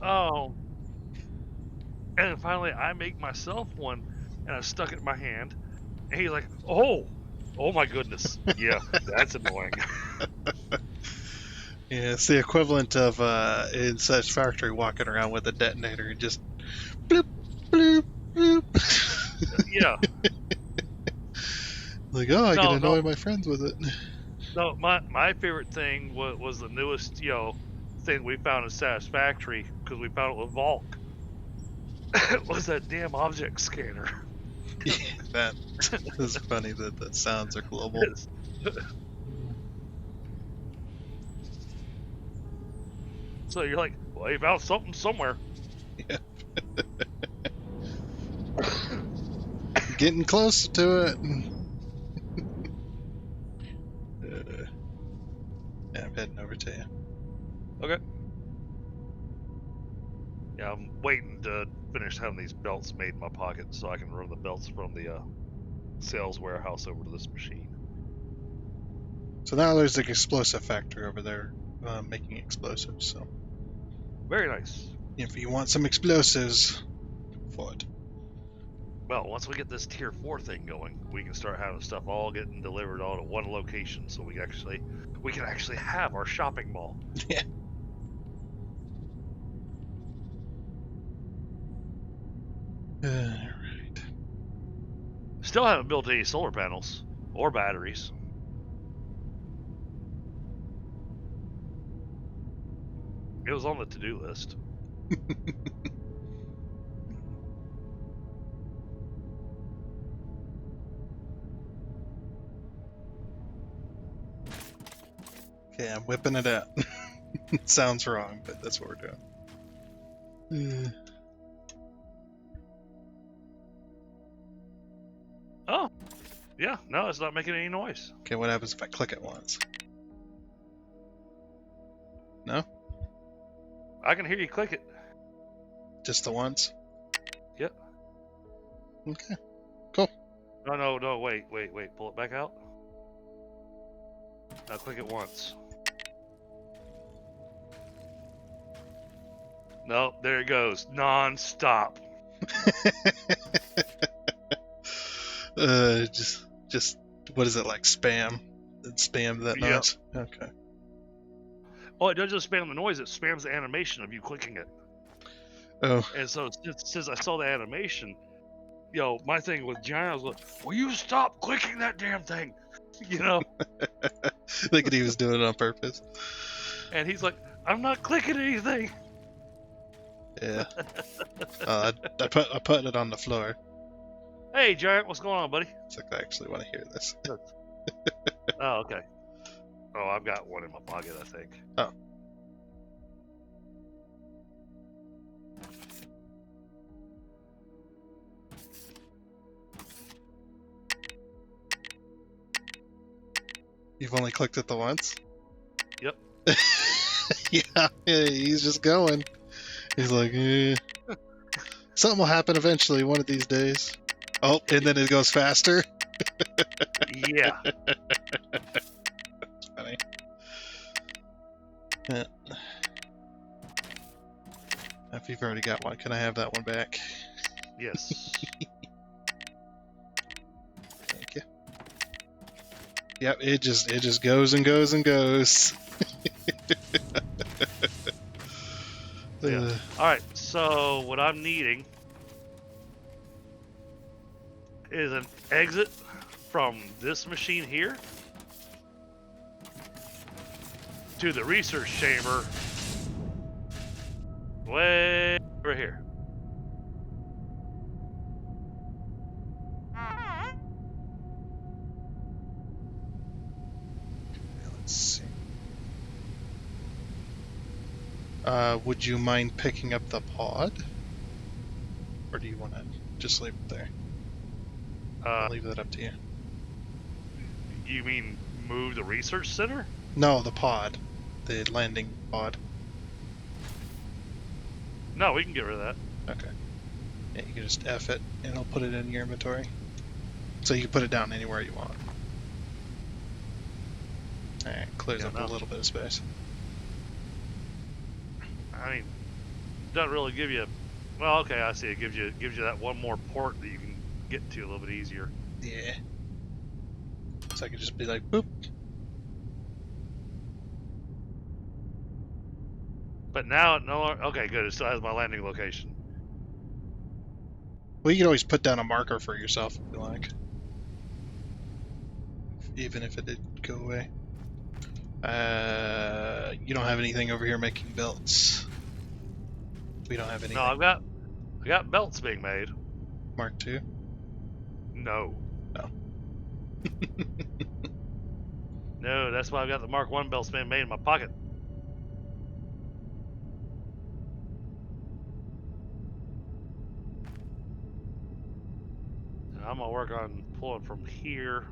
Oh, and finally I make myself one, and I stuck it in my hand, and he's like, oh my goodness, yeah, that's annoying. Yeah, it's the equivalent of in Satisfactory walking around with a detonator and just bloop, bloop, bloop. Yeah, Like, oh, I can no, annoy my friends with it. no. My favorite thing was the newest thing we found in Satisfactory, because we found it with Volk. It was that damn object scanner. Yeah, that is funny that the sounds are global. So you're like, well, you found something somewhere. Yeah. Getting close to it. Yeah, I'm heading over to you. Okay. Yeah, I'm waiting to finish having these belts made in my pocket so I can run the belts from the sales warehouse over to this machine. So now there's an explosive factory over there making explosives. So Very nice. if you want some explosives, for it. Well, once we get this tier 4 thing going, we can start having stuff all getting delivered all at one location, so we can actually have our shopping mall. Yeah. Right. Still haven't built any solar panels or batteries. It was on the to-do list. Okay, I'm whipping it out. It sounds wrong, but that's what we're doing. Oh, yeah, no, it's not making any noise. Okay, what happens if I click it once? No? I can hear you click it. Just the once? Yep. Okay, cool. No, wait, pull it back out. Now click it once. No, there it goes, non-stop. Just what is it, like spam? It spam that Yep. noise? Okay. Oh, it doesn't just spam the noise, it spams the animation of you clicking it. Oh. And so since I saw the animation, my thing with Giant was like, will you stop clicking that damn thing? Thinking he was doing it on purpose. And he's like, I'm not clicking anything. Yeah. I put it on the floor. Hey, Giant, what's going on, buddy? It's like I actually want to hear this. Oh, okay. Oh, I've got one in my pocket, I think. Oh. You've only clicked it the once? Yep. Yeah, he's just going. He's like, something will happen eventually one of these days. Oh, and then it goes faster. Yeah. That's funny. Yeah. If you've already got one, can I have that one back? Yes. Thank you. Yep, it just goes and goes and goes. Yeah. All right. So what I'm needing is an exit from this machine here to the research chamber way over here. Let's see. Would you mind picking up the pod? Or do you want to just leave it there? I'll leave that up to you. You mean move the research center? No, the pod. The landing pod. No, we can get rid of that. Okay. Yeah, you can just F it, and it'll put it in your inventory. So you can put it down anywhere you want. Alright, clears up a little bit of space. I mean, doesn't really give you. Well, okay, I see. It gives you that one more port that you can get to a little bit easier. Yeah. So I could just be like, boop. But now it no longer. Okay, good. It still has my landing location. Well, you can always put down a marker for yourself if you like. Even if it did go away. You don't have anything over here making belts. We don't have anything. No, I got belts being made. Mark II? No. No. No, that's why I've got the Mark I belts being made in my pocket. And I'm gonna work on pulling from here.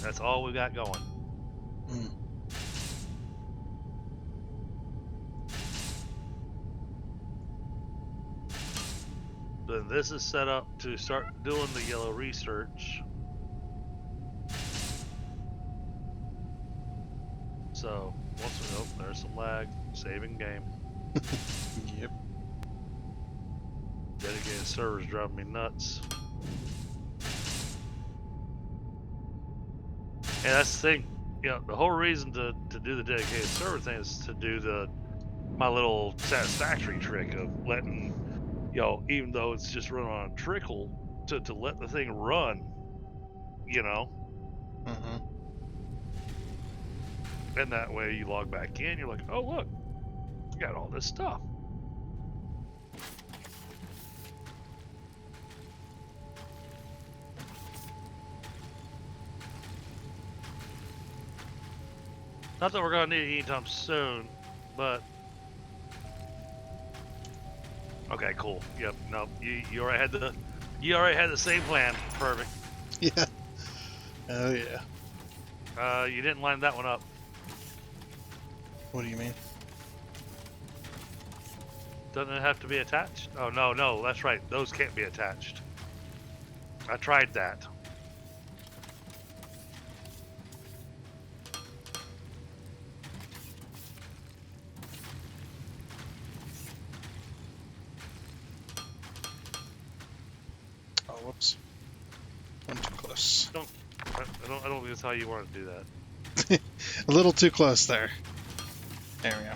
That's all we got going. Mm. Then this is set up to start doing the yellow research. So once we there's some lag, saving game. Yep. Dedicated servers driving me nuts. And that's the thing, you know, the whole reason to do the dedicated server thing is to do my little satisfactory trick of letting, you know, even though it's just running on a trickle, to let the thing run, you know. Mm-hmm. And that way you log back in, you're like, oh look, I got all this stuff. Not that we're gonna need it anytime soon, but okay, cool. Yep, no, you already had the same plan. Perfect. Yeah. Oh yeah. You didn't line that one up. What do you mean? Doesn't it have to be attached? Oh no, that's right. Those can't be attached. I tried that. Oh, whoops. One too close. I don't think that's how you want to do that. A little too close there. There we go.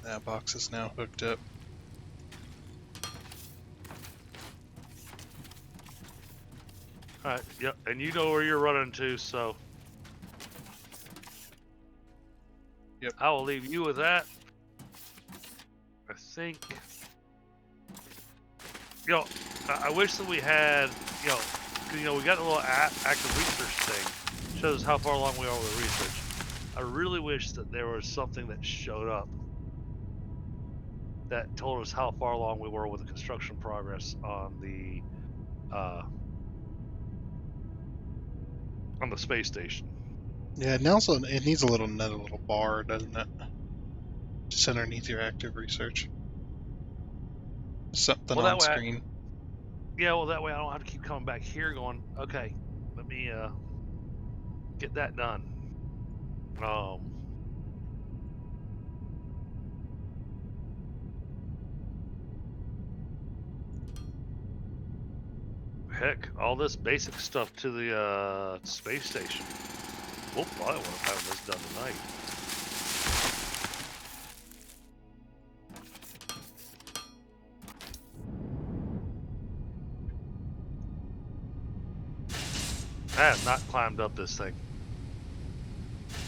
That box is now hooked up. Alright, yep, and you know where you're running to, so I will leave you with that. I think, I wish that we had, we got a little active research thing. Shows how far along we are with research. I really wish that there was something that showed up that told us how far along we were with the construction progress uh, on the space station. Yeah, Nelson, it needs another little bar, doesn't it? Just underneath your active research. Something Well, that on way, screen. that way I don't have to keep coming back here going, okay, let me get that done. Heck, all this basic stuff to the space station. We'll probably want to have this done tonight. I have not climbed up this thing.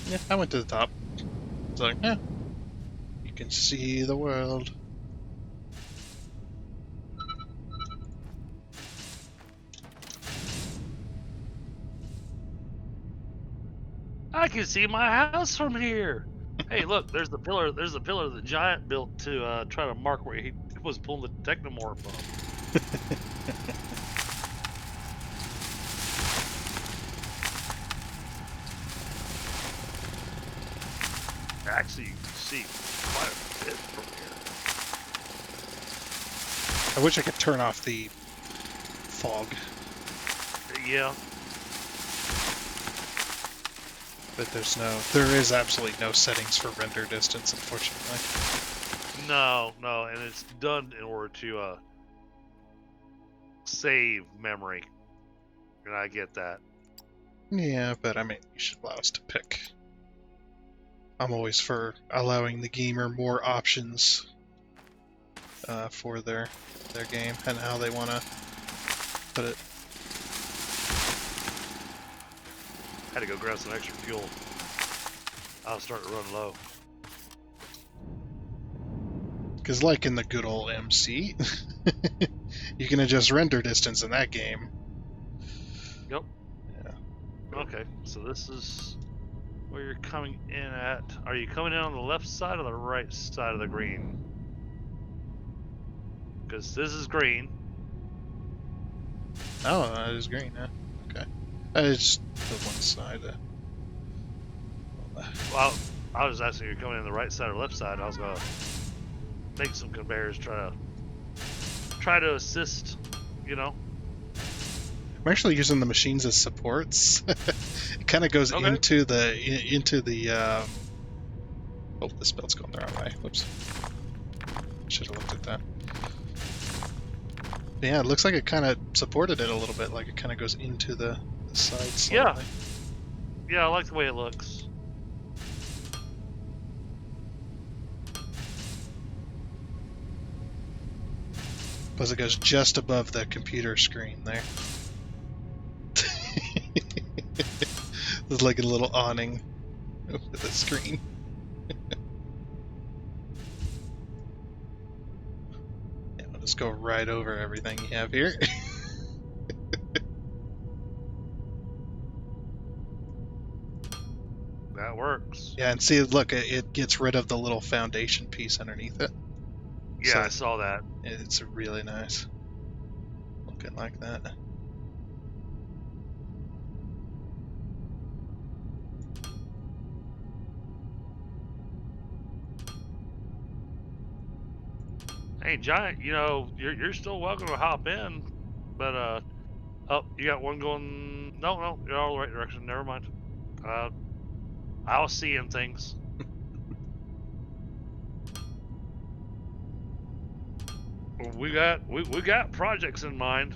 Yeah, I went to the top. It's like, yeah, you can see the world. I can see my house from here. Hey, look, there's the pillar. There's the pillar the giant built to try to mark where he was pulling the technomorph from. Actually, you can see quite a bit from I wish I could turn off the fog, here. Yeah. but there is absolutely no settings for render distance, unfortunately. No, and it's done in order to save memory, and I get that. Yeah, but I mean, you should allow us to pick. I'm always for allowing the gamer more options for their game and how they want to put it. Had to go grab some extra fuel. I was starting to run low. Because like in the good old MC, you can adjust render distance in that game. Yep. Yeah. Okay, so this is where you're coming in at. Are you coming in on the left side or the right side of the green? Because this is green. Oh, it is green, huh? Okay. It's the one side. Well, I was asking if you're coming in the right side or left side. I was gonna make some conveyors, try to assist. I'm actually using the machines as supports. It kind of goes Okay. into the. Oh, this belt's going the wrong way. Whoops. Should have looked at that. But yeah, it looks like it kind of supported it a little bit. Like it kind of goes into the side slightly. Yeah, I like the way it looks. Plus, it goes just above the computer screen there. There's like a little awning over the screen. Yeah, I'll just go right over everything you have here. That works. Yeah, and see, look, it gets rid of the little foundation piece underneath it. Yeah, So I saw that. it's really nice looking like that. Hey, Giant, you're still welcome to hop in, but oh, you got one going. No, you're all the right direction. Never mind. I was seeing things. We got projects in mind.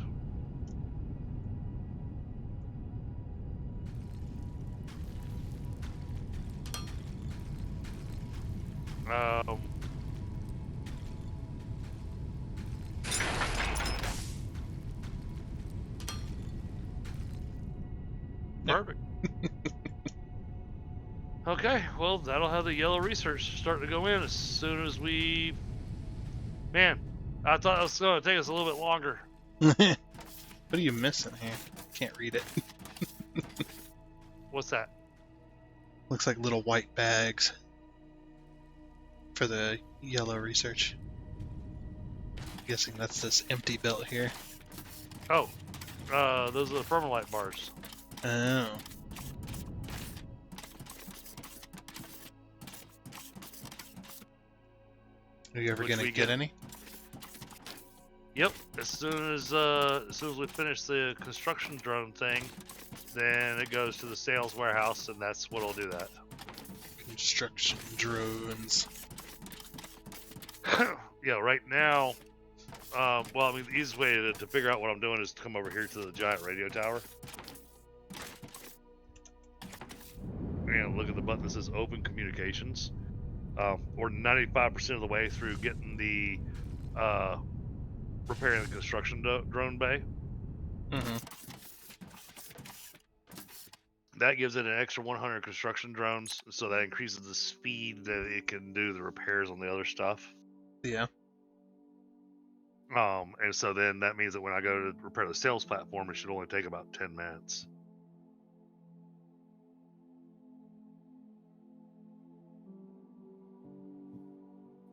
Um, Perfect. Okay, well, that'll have the yellow research starting to go in as soon as we... Man, I thought it was going to take us a little bit longer. What are you missing here? Can't read it. What's that? Looks like little white bags for the yellow research. I'm guessing that's this empty belt here. Oh, those are the permalite bars. Oh. Are you ever Which gonna we get get- any? Yep. As soon as we finish the construction drone thing, then it goes to the sales warehouse, and that's what'll do that. Construction drones. Yeah. Right now, well, I mean, the easiest way to figure out what I'm doing is to come over here to the giant radio tower and look at the button that says Open Communications. We're 95% of the way through getting the repairing the construction drone bay. Mm-hmm. That gives it an extra 100 construction drones, so that increases the speed that it can do the repairs on the other stuff. Yeah. And so then that means that when I go to repair the sales platform, it should only take about 10 minutes.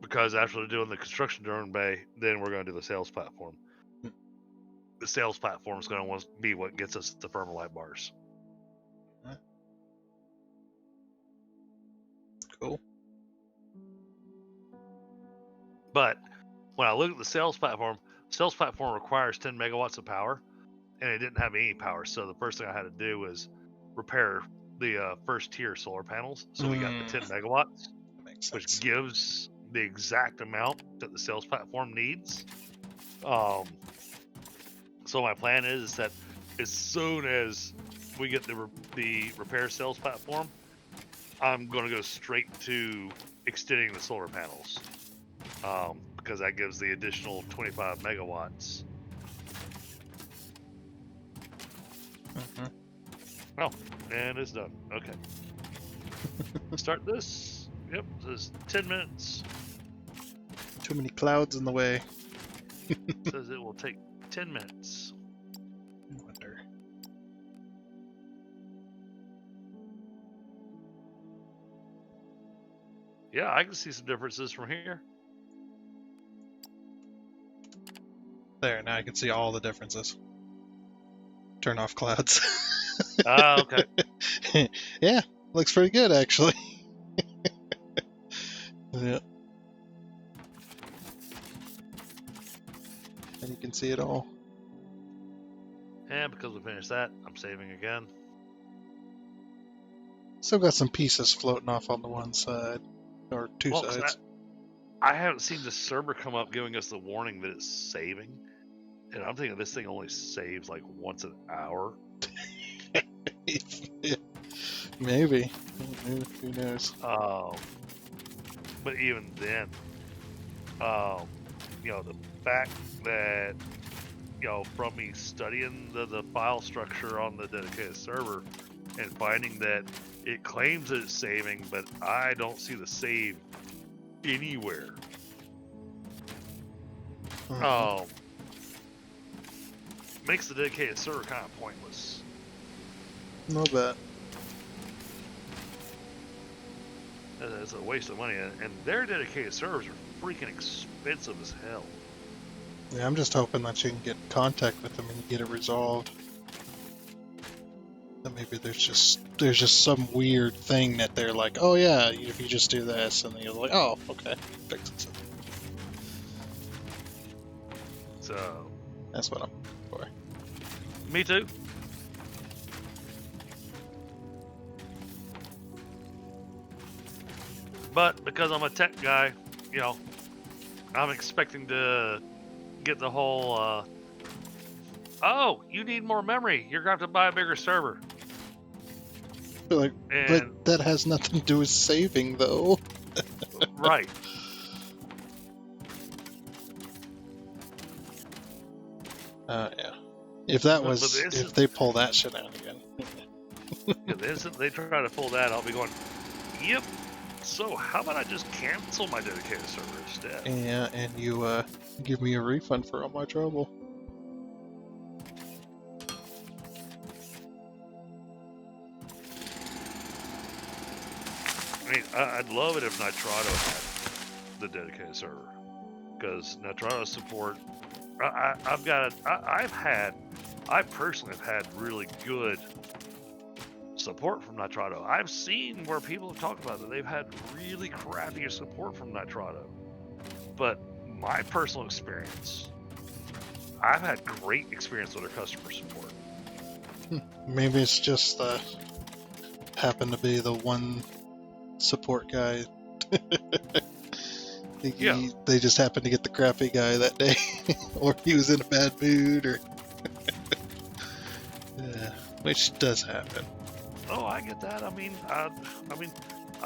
Because after doing the construction drone bay, then we're going to do the sales platform. The sales platform is going to be what gets us the permalite bars. Cool. But when I look at the sales platform requires 10 megawatts of power, and it didn't have any power. So the first thing I had to do was repair the first tier solar panels. So we got the 10 megawatts, That makes sense. which gives the exact amount that the sales platform needs. So my plan is that as soon as we get the repair sales platform, I'm going to go straight to extending the solar panels, because that gives the additional 25 megawatts. Mm-hmm. Oh, and it's done. Okay. Start this. Yep, says 10 minutes. Too many clouds in the way. Says it will take 10 minutes. I wonder. Yeah, I can see some differences from here. There, now I can see all the differences. Turn off clouds. Ah, okay. Yeah, looks pretty good actually. Yeah. And you can see it all. And because we finished that, I'm saving again. Still got some pieces floating off on the one side. Or two Well, 'cause sides. I haven't seen the server come up giving us the warning that it's saving. And I'm thinking this thing only saves like once an hour. Maybe. Who knows? But even then, the fact that, from me studying the file structure on the dedicated server and finding that it claims that it's saving, but I don't see the save anywhere. Mhm. Makes the dedicated server kind of pointless. No bet. It's a waste of money, and their dedicated servers are freaking expensive as hell. Yeah, I'm just hoping that you can get in contact with them and get it resolved. That maybe there's just some weird thing that they're like, oh yeah, if you just do this, and then you're like, oh, okay, fix it. So, That's what I'm for. me too. But because I'm a tech guy, I'm expecting to get the whole, oh, you need more memory. You're going to have to buy a bigger server. But that has nothing to do with saving, though. Right. Yeah. If that was, if they pull that shit out again. The instant they try to pull that, I'll be going, Yep. So how about I just cancel my dedicated server instead? And you give me a refund for all my trouble. I mean, I'd love it if Nitrado had the dedicated server, because Nitrado support. I personally have had really good support from Nitrado. I've seen where people have talked about that they've had really crappy support from Nitrado, but my personal experience, I've had great experience with their customer support. Maybe it's just happened to be the one support guy. Yeah. They just happened to get the crappy guy that day, or he was in a bad mood, or yeah, which does happen. Oh, I get that. I mean, I've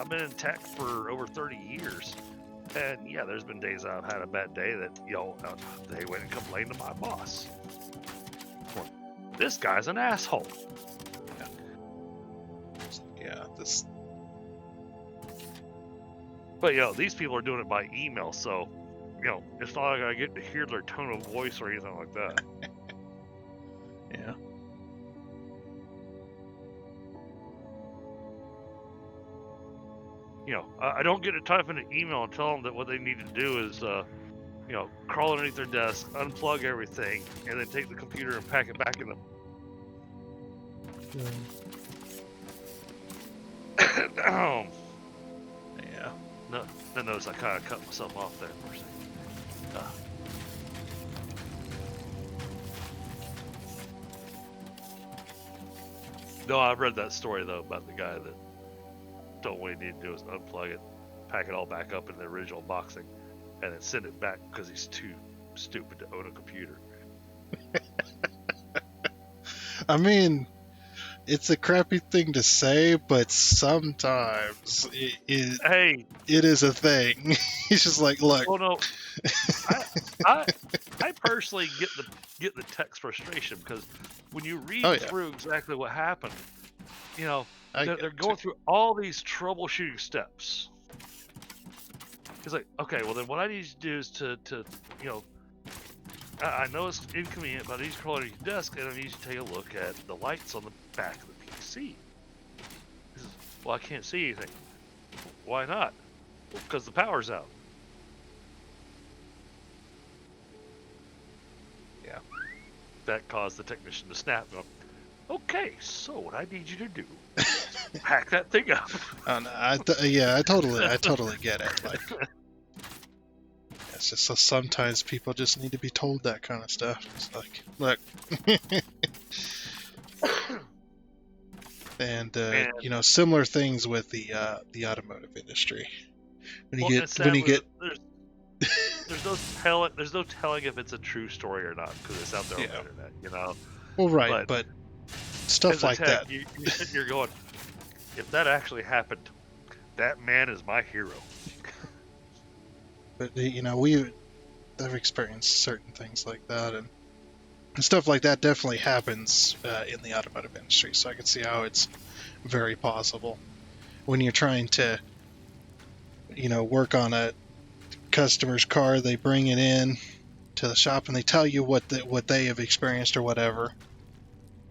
been in tech for over 30 years, and yeah, there's been days I've had a bad day that they went and complained to my boss. Well, this guy's an asshole. Yeah, But these people are doing it by email, so it's not like I get to hear their tone of voice or anything like that. Yeah. I don't get to type in an email and tell them that what they need to do is, crawl underneath their desk, unplug everything, and then take the computer and pack it back in the. Yeah. No, notice I kind of cut myself off there for a second. No, I've read that story though about the guy that told what he needed to do is unplug it, pack it all back up in the original boxing, and then send it back because he's too stupid to own a computer. I mean, it's a crappy thing to say, but sometimes it is a thing. He's just like, look. Well, no, I personally get the text frustration, because when you read through exactly what happened, they're going through all these troubleshooting steps. It's like, okay, well then what I need to do is to I know it's inconvenient, but I need to crawl under your desk and I need you to take a look at the lights on the back of the PC. He says, well, I can't see anything. Why not? Well, because the power's out. Yeah. That caused the technician to snap and go, okay, so what I need you to do is pack that thing up. I totally get it. Like, it's just so sometimes people just need to be told that kind of stuff. It's like, look. And similar things with the automotive industry. There's no telling if it's a true story or not, because it's out there on the internet, Well, right, but stuff like that. You're going, if that actually happened, that man is my hero. But I've experienced certain things like that, and stuff like that definitely happens in the automotive industry. So I can see how it's very possible when you're trying to, work on a customer's car. They bring it in to the shop and they tell you what they have experienced or whatever,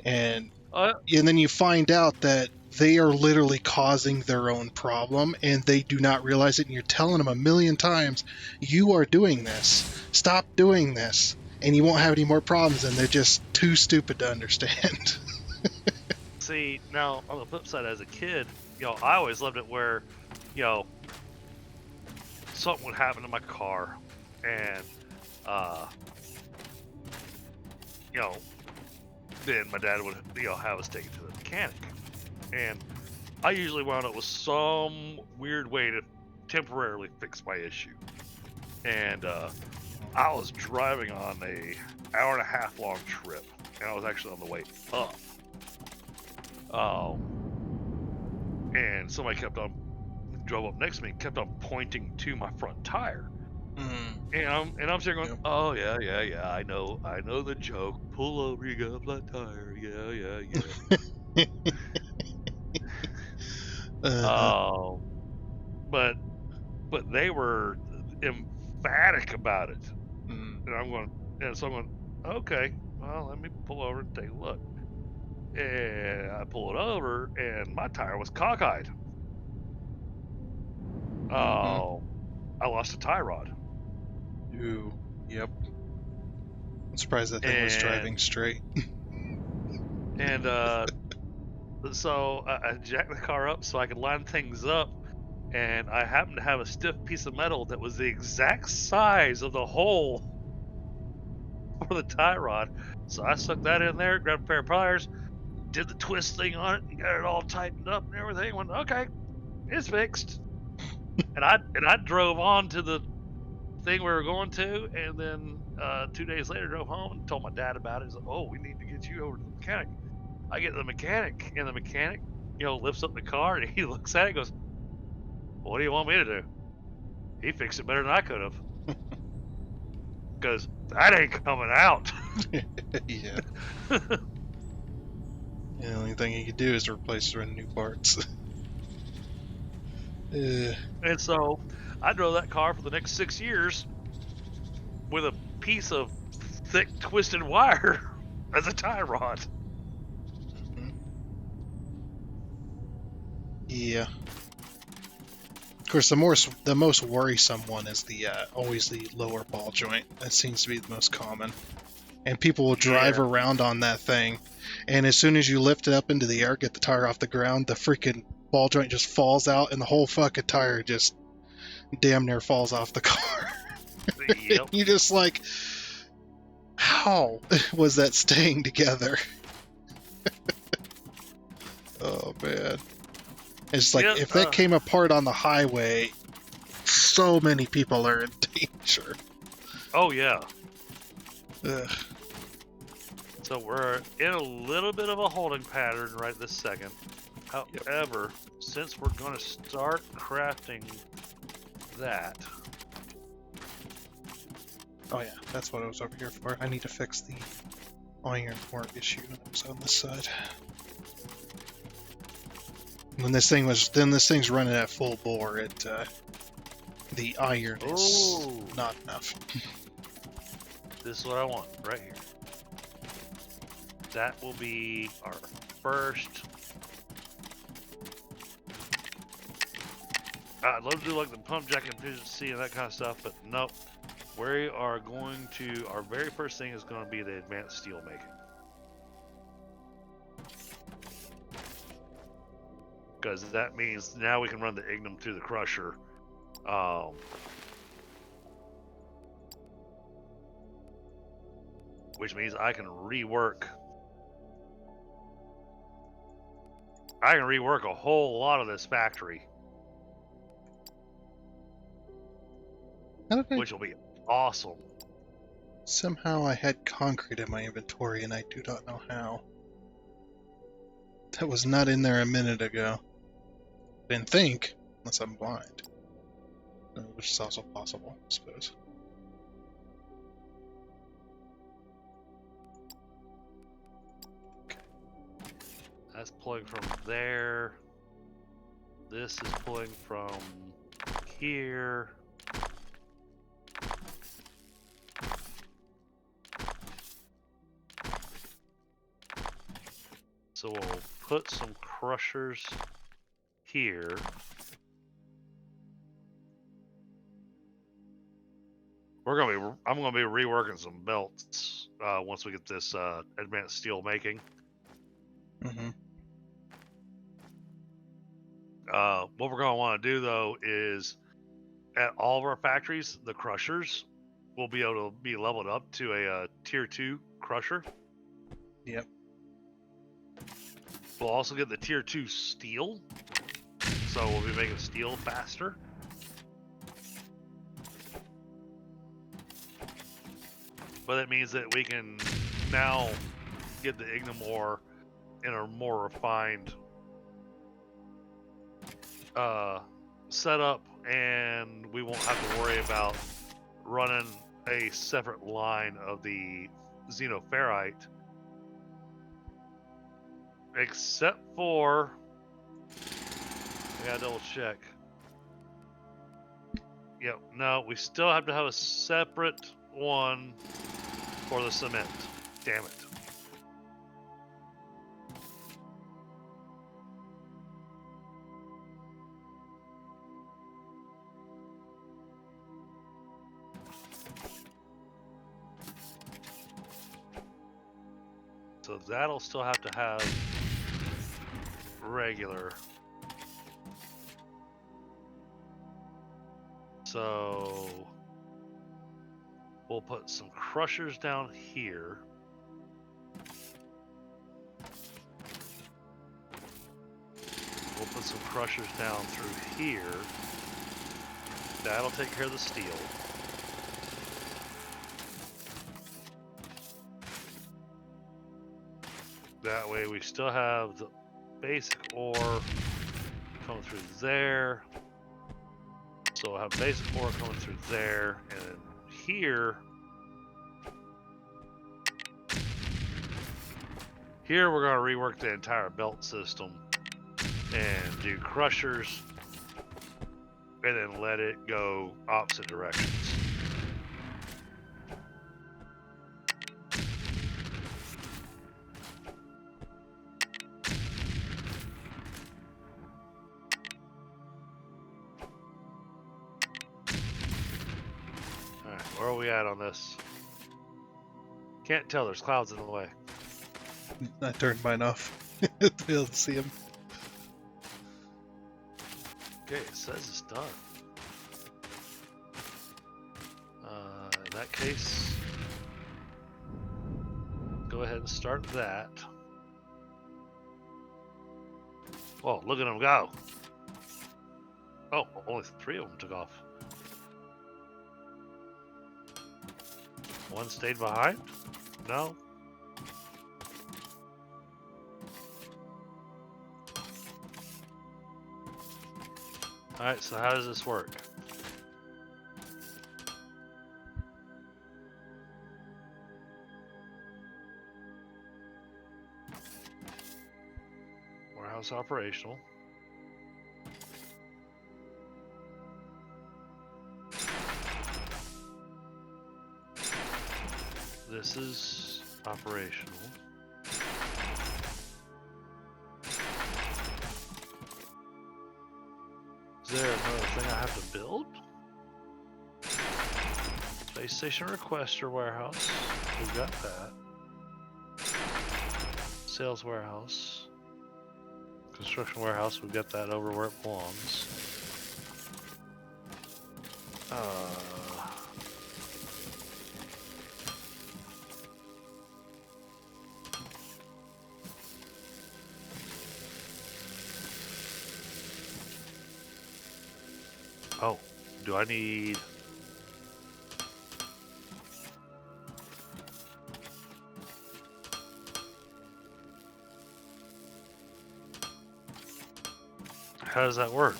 and then you find out that they are literally causing their own problem and they do not realize it, and you're telling them a million times, you are doing this, stop doing this, and you won't have any more problems, and they're just too stupid to understand. See, now on the flip side, as a kid, I always loved it where, something would happen to my car, and then my dad would have us take it to the mechanic, and I usually wound up with some weird way to temporarily fix my issue. And I was driving on a hour and a half long trip, and I was actually on the way up. And somebody drove up next to me, kept on pointing to my front tire. And I'm sitting going, oh yeah, I know the joke. Pull over, you got a flat tire. Yeah. think about it. Mm. And so I'm going, okay, well, let me pull over and take a look. And I pull it over, and my tire was cockeyed. Mm-hmm. Oh, I lost a tie rod. Ooh. Yep. I'm surprised that thing was And driving straight. and so I jacked the car up so I could line things up, and I happened to have a stiff piece of metal that was the exact size of the hole for the tie rod. So I stuck that in there, grabbed a pair of pliers, did the twist thing on it, and got it all tightened up and everything. Went, okay, it's fixed. And I drove on to the thing we were going to, and then 2 days later drove home and told my dad about it. He's like, "Oh, we need to get you over to the mechanic." I get to the mechanic, and the mechanic, lifts up the car and he looks at it and goes, "What do you want me to do?" He fixed it better than I could have, because that ain't coming out. Yeah. The only thing you could do is replace it with new parts. uh, And so I drove that car for the next 6 years with a piece of thick twisted wire as a tie rod. yeah. Of course, the most worrisome one is the always the lower ball joint. That seems to be the most common. And people will drive Yeah. around on that thing, and as soon as you lift it up into the air, get the tire off the ground, the freaking ball joint just falls out, and the whole fucking tire just damn near falls off the car. Yep. You just like, how was that staying together? Oh man. It's like Yeah. if that came apart on the highway, so many people are in danger. Oh yeah. Ugh. So we're in a little bit of a holding pattern right this second. However, since we're going to start crafting that. Oh yeah, that's what I was over here for. I need to fix the iron ore issue that was on this side. When this thing's running at full bore, the iron is not enough. This is what I want right here. That will be our first. I'd love to do like the pump jack efficiency and that kind of stuff, but nope. We are going to, our very first thing is going to be the advanced steel making. Because that means now we can run the ignum through the crusher. Which means I can rework a whole lot of this factory. Which will be awesome. Somehow I had concrete in my inventory and I do not know how. That was not in there a minute ago. Didn't think, unless I'm blind. Which is also possible, I suppose. Okay. That's pulling from there. This is pulling from here. So we'll put some crushers here. I'm gonna be reworking some belts once we get this advanced steel making. Mm-hmm. What we're gonna want to do though is at all of our factories, the crushers will be able to be leveled up to a tier 2 crusher. Yep. We'll also get the tier 2 steel, so we'll be making steel faster. But that means that we can now get the ignum ore in a more refined setup, and we won't have to worry about running a separate line of the xenoferrite. Except for, I gotta double check. Yep. No, we still have to have a separate one for the cement. Damn it. So that'll still have to have regular. So we'll put some crushers down here. We'll put some crushers down through here. That'll take care of the steel. That way we still have the basic ore coming through there. So we'll have basic ore coming through there, and then here we're going to rework the entire belt system and do crushers and then let it go opposite directions. Alright, where are we at on this? Can't tell, there's clouds in the way. I turned mine off to be able to see him. Okay, it says it's done. In that case, go ahead and start that. Whoa, look at them go. Oh, only 3 of them took off. One stayed behind? No? Alright, so how does this work? Warehouse operational. This is operational. Is there another thing I have to build? Space station requester warehouse. We've got that. Sales warehouse. Construction warehouse. We've got that over where it belongs. Oh, do I need... How does that work?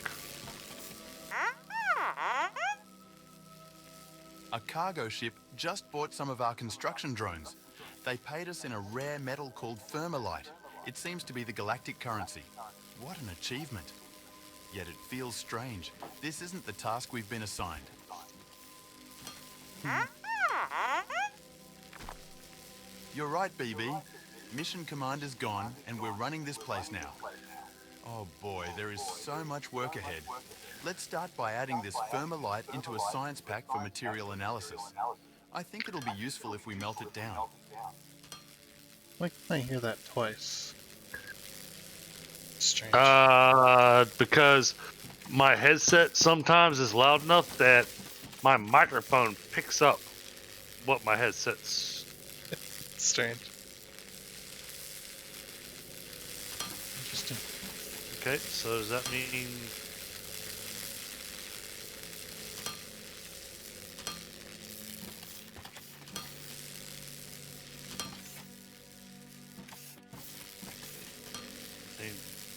A cargo ship just bought some of our construction drones. They paid us in a rare metal called thermalite. It seems to be the galactic currency. What an achievement. Yet it feels strange. This isn't the task we've been assigned. You're right, BB. Mission commander's gone, and we're running this place now. Oh boy, there is so much work ahead. Let's start by adding this thermalite into a science pack for material analysis. I think it'll be useful if we melt it down. Why can I hear that twice? Strange. Because my headset sometimes is loud enough that my microphone picks up what my headset's. Strange. Interesting. Okay, so does that mean...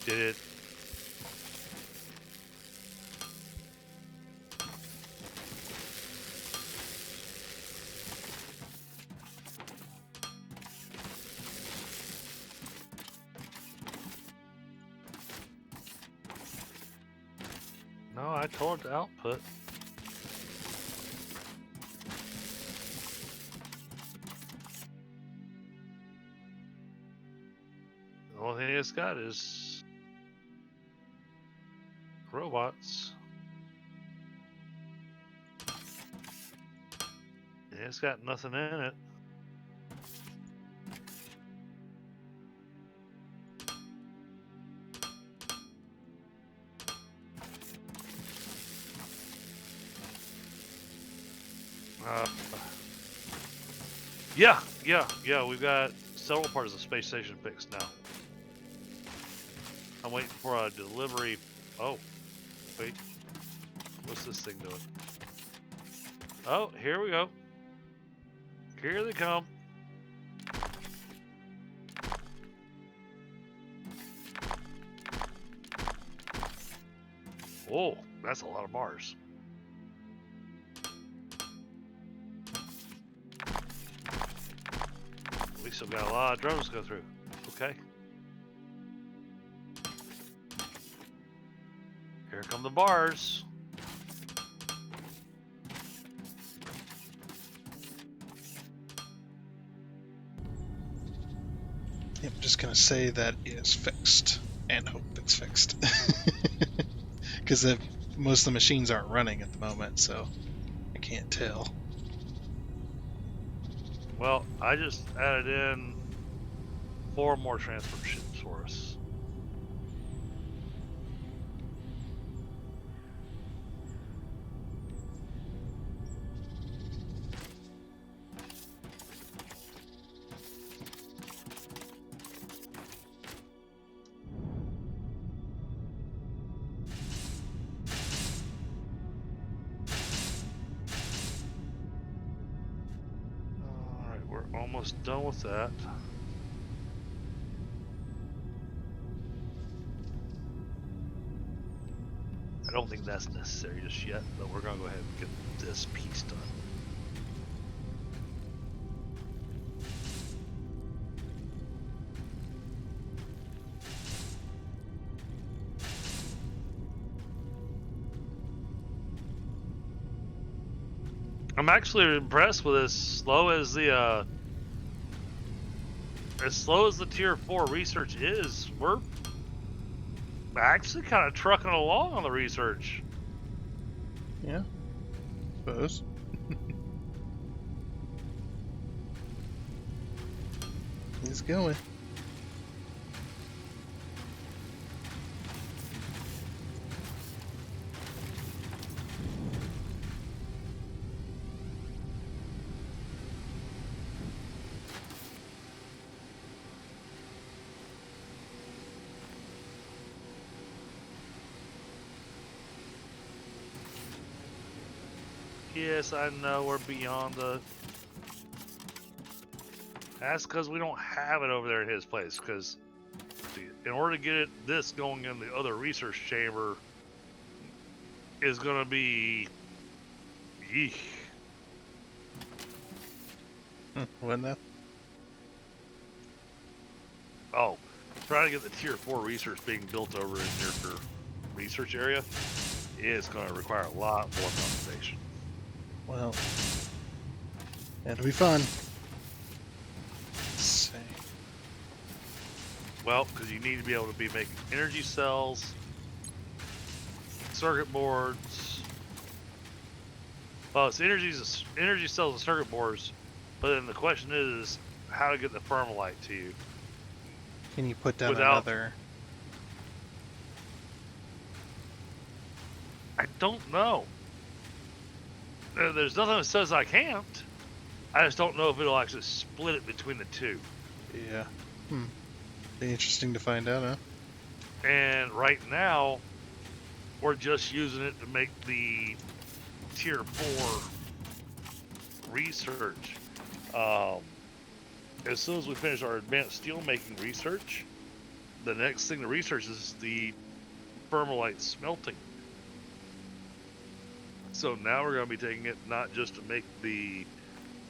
Did it... No, I told it to output. The only thing it's got is robots. Yeah, it's got nothing in it. Yeah, we've got several parts of the space station fixed now. I'm waiting for a delivery. Oh, wait. What's this thing doing? Oh, here we go. Here they come. Oh, that's a lot of bars. We still got a lot of drones to go through. Okay. Here come the bars. I'm just gonna say that is fixed and hope it's fixed. Because most of the machines aren't running at the moment, so I can't tell. Well, I just added in 4 more transport ships for us. Alright, we're almost done with that. I don't think that's necessary just yet, but we're going to go ahead and get this piece done. I'm actually impressed with as slow as the tier 4 research is. We're actually kind of trucking along on the research. Yeah, suppose. He's going. Yes, I know we're beyond the... That's because we don't have it over there at his place, because in order to get this going in the other research chamber is going to be... Eek. Wasn't that? Oh, trying to get the tier 4 research being built over in your research area is going to require a lot more compensation. Well, it'll be fun. Let's see. Well, because you need to be able to be making energy cells, circuit boards. Well, it's energy cells and circuit boards, but then the question is how to get the thermalite to you. Can you put down Without- another? I don't know. There's nothing that says I can't. I just don't know if it'll actually split it between the two. Yeah. Be interesting to find out, huh? And right now, we're just using it to make the tier 4 research. As soon as we finish our advanced steel making research, the next thing to research is the thermalite smelting. So now we're going to be taking it not just to make the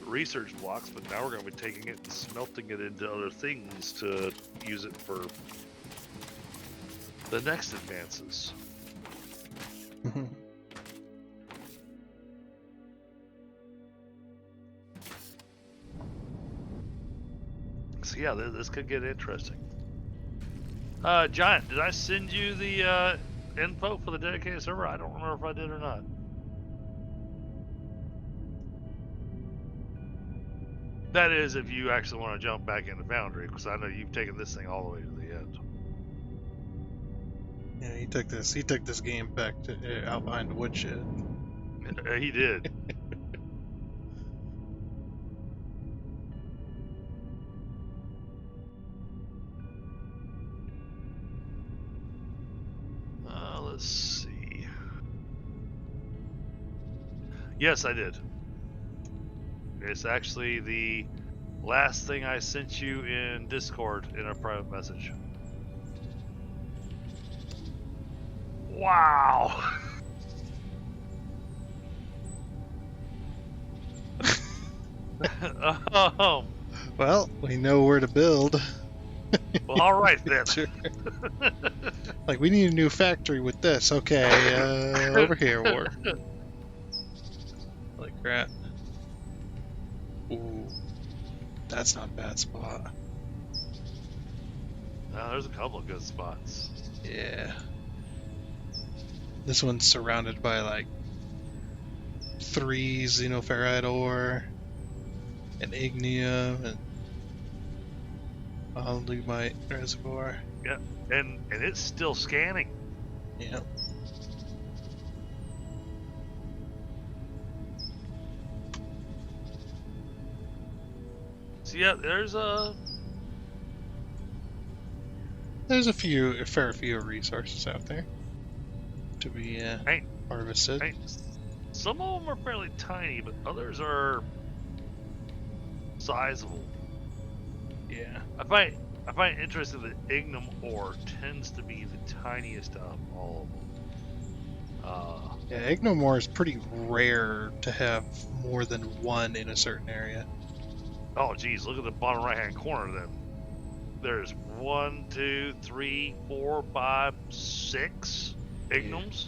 research blocks, but now we're going to be taking it and smelting it into other things to use it for the next advances. So yeah, this could get interesting. Giant, did I send you the info for the dedicated server? I don't remember if I did or not. That is, if you actually want to jump back into Foundry, because I know you've taken this thing all the way to the end. Yeah, he took this game back to out behind the woodshed. He did. Let's see. Yes, I did. It's actually the last thing I sent you in Discord in a private message. Wow. Well, we know where to build. Well, all right then. Sure. Like, we need a new factory with this. Okay, over here, war. Like that. Ooh, that's not a bad spot. There's a couple of good spots. Yeah. This one's surrounded by like 3 xenoferrite ore, and ignium, and alumite reservoir. Yeah, and it's still scanning. Yeah. So yeah, there's a fair few resources out there to be harvested. some of them are fairly tiny, but others are sizable. Yeah. I find it interesting that ignium ore tends to be the tiniest of all of them. Yeah, ignium ore is pretty rare to have more than one in a certain area. Oh geez, look at the bottom right hand corner then. There's 1, 2, 3, 4, 5, 6 igniums.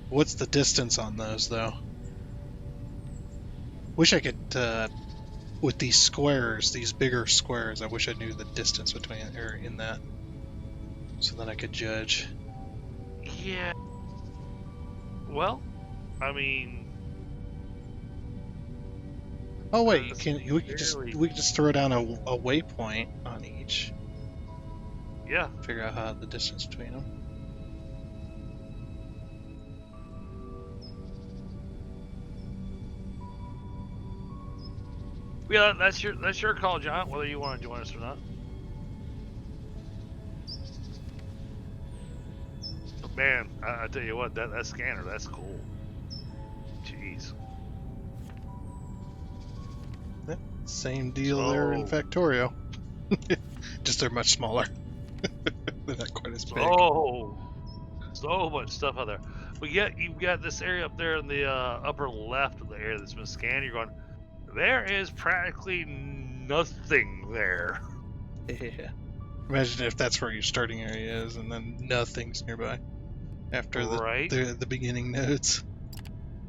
What's the distance on those, though? Wish I could, with these squares, these bigger squares, I wish I knew the distance between, or in that, so that I could judge. Yeah. Well, I mean. Oh wait, we could just throw down a waypoint on each. Yeah. Figure out how the distance between them. Yeah, that's your call, John. Whether you want to join us or not. But man, I tell you what, that scanner, that's cool. Jeez. Same deal there in Factorio. Just they're much smaller. They're not quite as big. So much stuff out there. But yet you've got this area up there in the upper left of the area that's been scanned. You're going, there is practically nothing there. Yeah. Imagine if that's where your starting area is, and then nothing's nearby after the beginning nodes.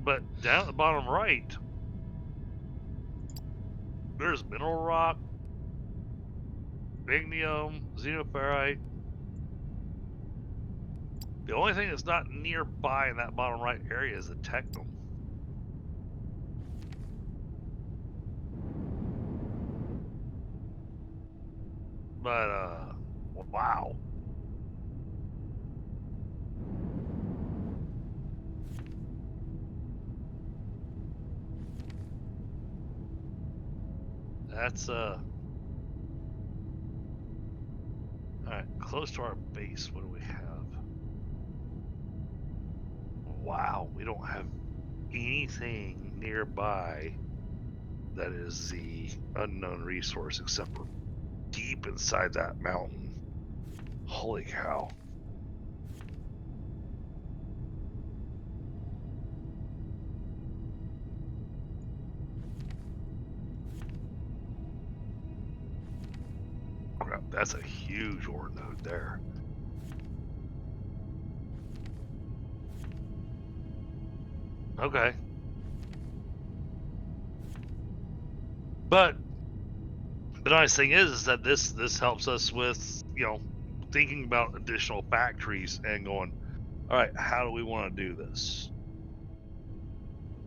But down at the bottom right, there's mineral rock, ignium, xenoferrite. The only thing that's not nearby in that bottom right area is the technum. But, wow. That's, alright, close to our base, what do we have? Wow, we don't have anything nearby that is the unknown resource except for deep inside that mountain. Holy cow. Crap, that's a huge ore node there. Okay. But the nice thing is that this helps us with, thinking about additional factories and going, all right, how do we want to do this?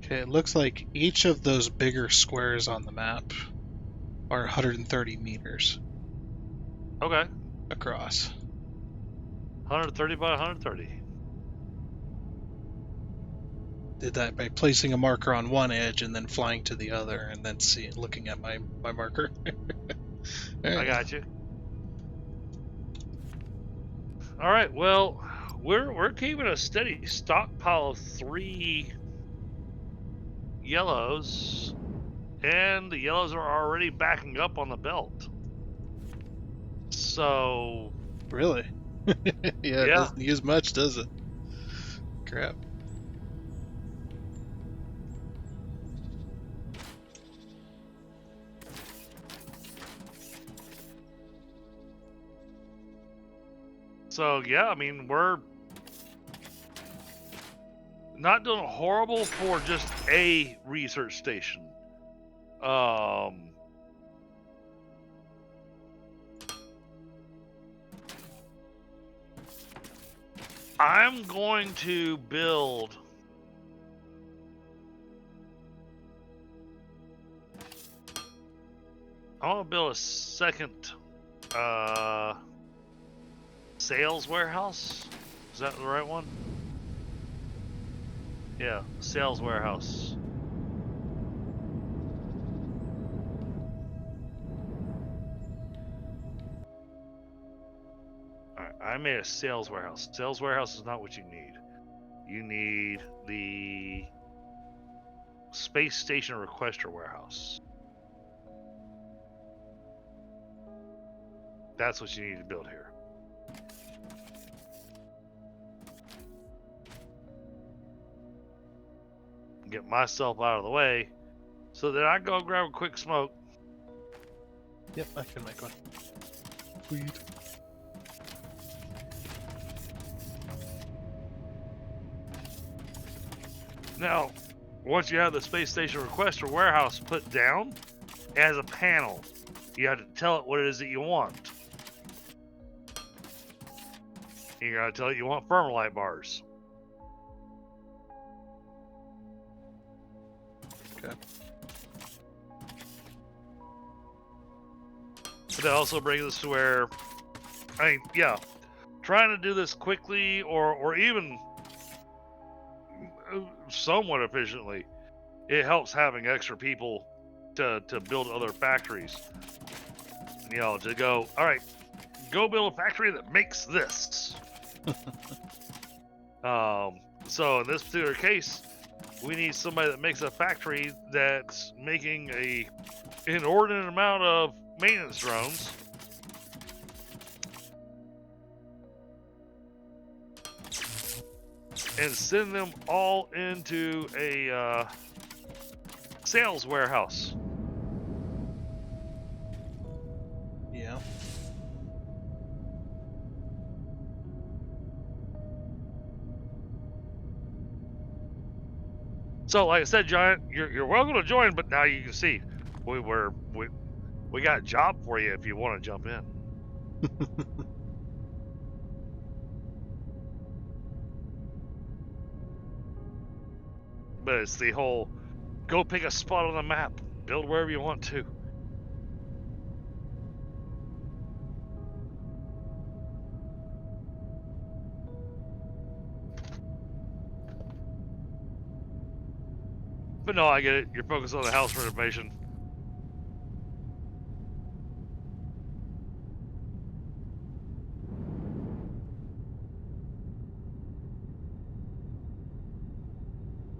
Okay, it looks like each of those bigger squares on the map are 130 meters Okay, across. 130 by 130. Did that by placing a marker on one edge and then flying to the other and then looking at my marker. All I right. got you. All right, well, we're keeping a steady stockpile of 3 yellows, and the yellows are already backing up on the belt. So Really? Yeah, it yeah, doesn't use much, does it? Crap. I mean, we're not doing horrible for just a research station. I'm going to build a second sales warehouse. Is that the right one? Yeah, sales warehouse. Alright, I made a sales warehouse. Sales warehouse is not what you need. You need the space station requester warehouse. That's what you need to build here. Get myself out of the way so that I go grab a quick smoke. Yep, I can make one. Sweet. Now, once you have the space station requester warehouse put down, it has a panel. You have to tell it what it is that you want. You gotta tell it you want Thermalite bars. Okay. But that also brings us to where, I mean, yeah, trying to do this quickly or even somewhat efficiently, it helps having extra people to build other factories. You know, to go, all right, go build a factory that makes this. So in this particular case, we need somebody that makes a factory that's making a inordinate amount of maintenance drones. And send them all into a sales warehouse. Yeah. So, like I said, Giant, you're welcome to join, but now you can see we got a job for you if you want to jump in. But it's the whole go pick a spot on the map, build wherever you want to. But no, I get it. You're focused on the house renovation.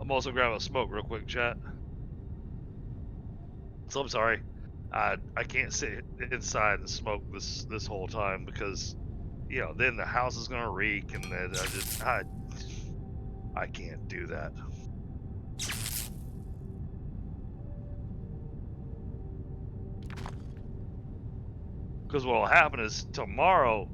I'm also grabbing a smoke real quick, chat. So I'm sorry. I can't sit inside and smoke this whole time because, you know, then the house is gonna reek, and then I can't do that. Because what will happen is tomorrow,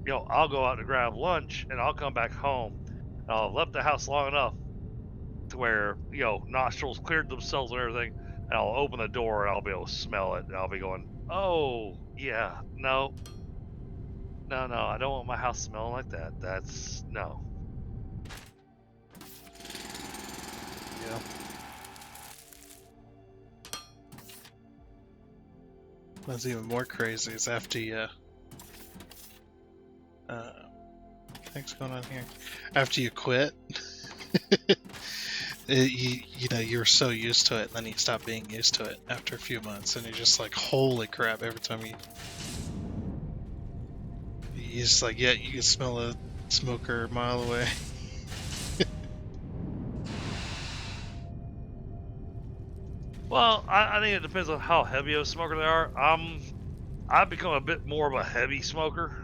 you know, I'll go out to grab lunch and I'll come back home and I'll have left the house long enough to where, you know, nostrils cleared themselves and everything, and I'll open the door and I'll be able to smell it, and I'll be going, oh yeah, no, No, I don't want my house smelling like that. That's no. Yeah. What's even more crazy is after you, what's going on here? After you quit, you know, you're so used to it, and then you stop being used to it after a few months, and you're just like, holy crap! Every time you just like, yeah, you can smell a smoker a mile away. Well, I think it depends on how heavy of a smoker they are. I've become a bit more of a heavy smoker.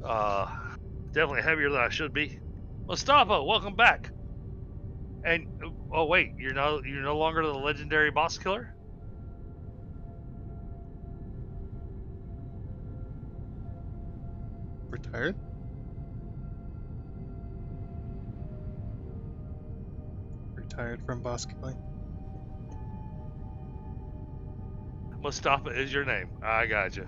Definitely heavier than I should be. Mustafa, welcome back. And oh wait, you're no longer the legendary boss killer. Retired? Retired from boss killing? Mustafa is your name. I got you.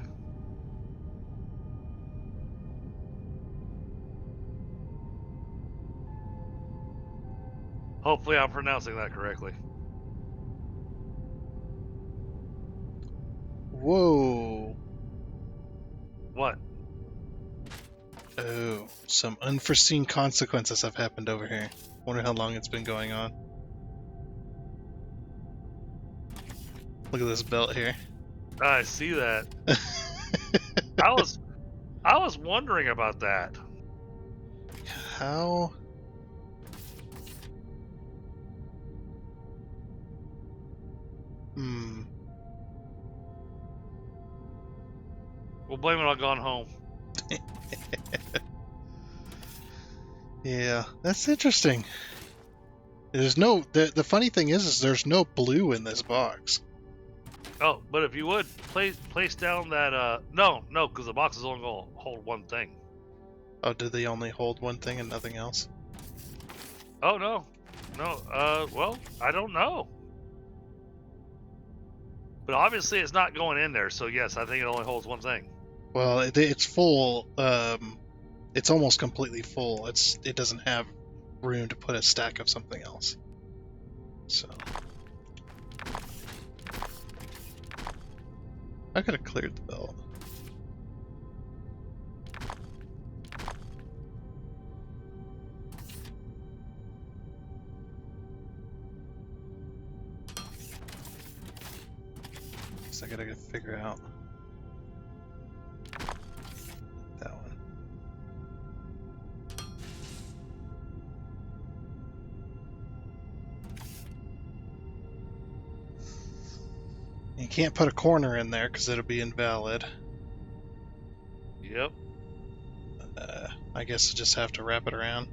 Hopefully, I'm pronouncing that correctly. Whoa! What? Oh, some unforeseen consequences have happened over here. Wonder how long it's been going on. Look at this belt here. I see that. I was wondering about that. How? Hmm. We'll blame it on Gone Home. Yeah, that's interesting. There's no. The funny thing is there's no blue in this box. Oh, but if you would place down that no, because the box is only gonna hold one thing. Oh, did they only hold one thing and nothing else? Oh no. Well, I don't know. But obviously it's not going in there, so yes, I think it only holds one thing. Well, it's full. It's almost completely full. It doesn't have room to put a stack of something else. So I could have cleared the belt. So I gotta figure out that one. You can't put a corner in there because it'll be invalid. Yep. I guess I just have to wrap it around.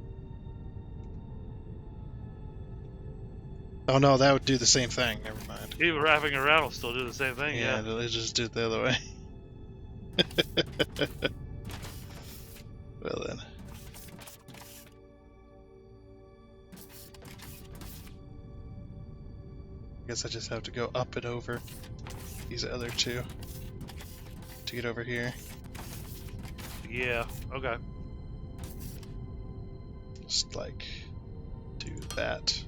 Oh no, that would do the same thing. Never mind. Even wrapping around will still do the same thing. Yeah. It'll just do it the other way. Well then. I guess I just have to go up and over these other two to get over here. Yeah. Okay. Just like do that.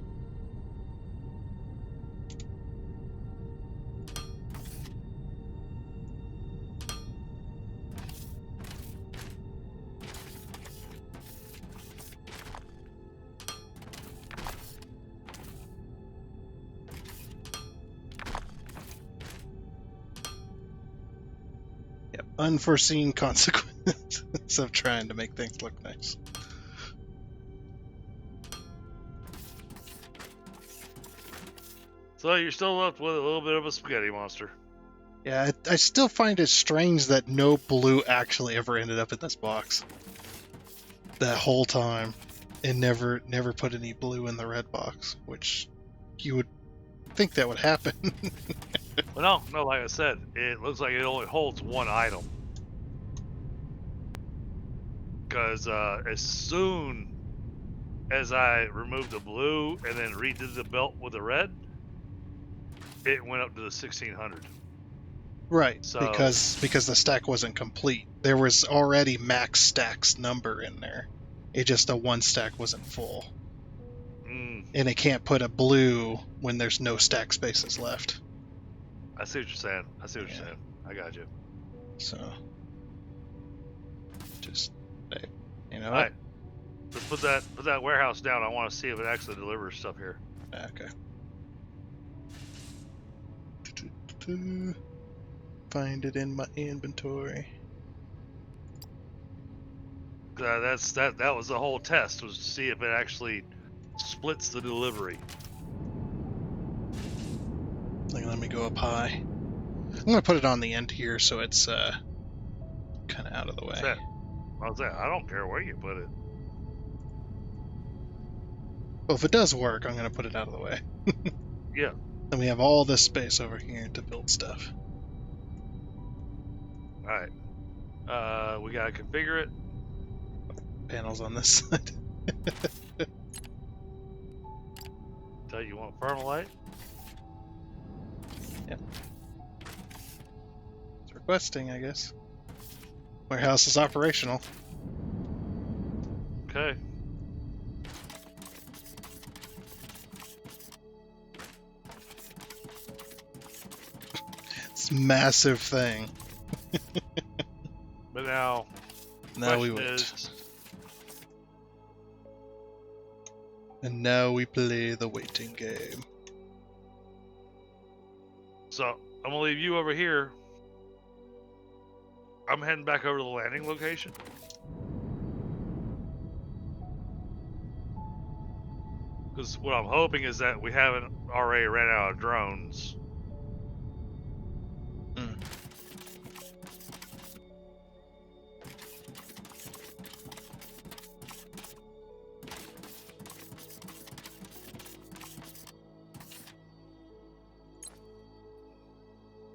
Yep, unforeseen consequences of trying to make things look nice. So you're still left with a little bit of a spaghetti monster. Yeah, I still find it strange that no blue actually ever ended up in this box. That whole time. And never put any blue in the red box, which you would think that would happen. Well, no, like I said, it looks like it only holds one item. Because as soon as I removed the blue and then redid the belt with the red, it went up to the 1600. Right, So because the stack wasn't complete. There was already max stacks number in there. It just the one stack wasn't full. And it can't put a blue when there's no stack spaces left. I see what you're saying. I see what Yeah. you're saying. I got you. So just you know All what? right, let's put that warehouse down. I want to see if it actually delivers stuff here. Okay. Find it in my inventory. That was the whole test, was to see if it actually splits the delivery. Let me go up high. I'm gonna put it on the end here so it's kind of out of the way. I don't care where you put it. Well, if it does work, I'm gonna put it out of the way. Yeah. Then we have all this space over here to build stuff. All right. We gotta configure it. Panels on this side. Tell you want permalite. Yep. It's requesting, I guess. Warehouse is operational. Okay. It's a massive thing. But now we wait. Is, and now we play the waiting game. so I'm gonna leave you over here. I'm heading back over to the landing location. Because what I'm hoping is that we haven't already ran out of drones.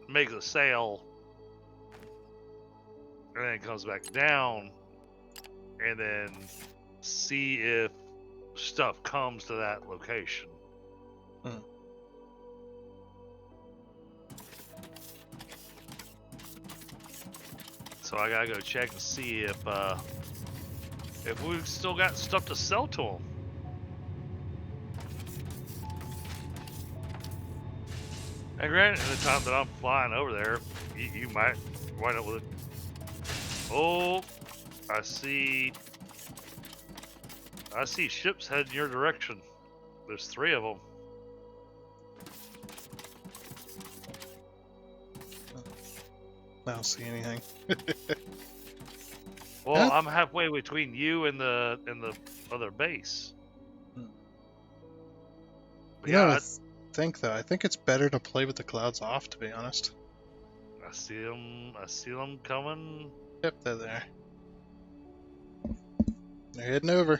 Makes a sale, and then it comes back down, and then see if stuff comes to that location. So I gotta go check and see if we've still got stuff to sell to them. And granted, in the time that I'm flying over there, you might wind up with it. Oh, I see ships heading your direction. There's 3 of them. I don't see anything. Well, I'm halfway between you and the other base. But I think it's better to play with the clouds off, to be honest. I see them coming. Yep, they're there. They're heading over.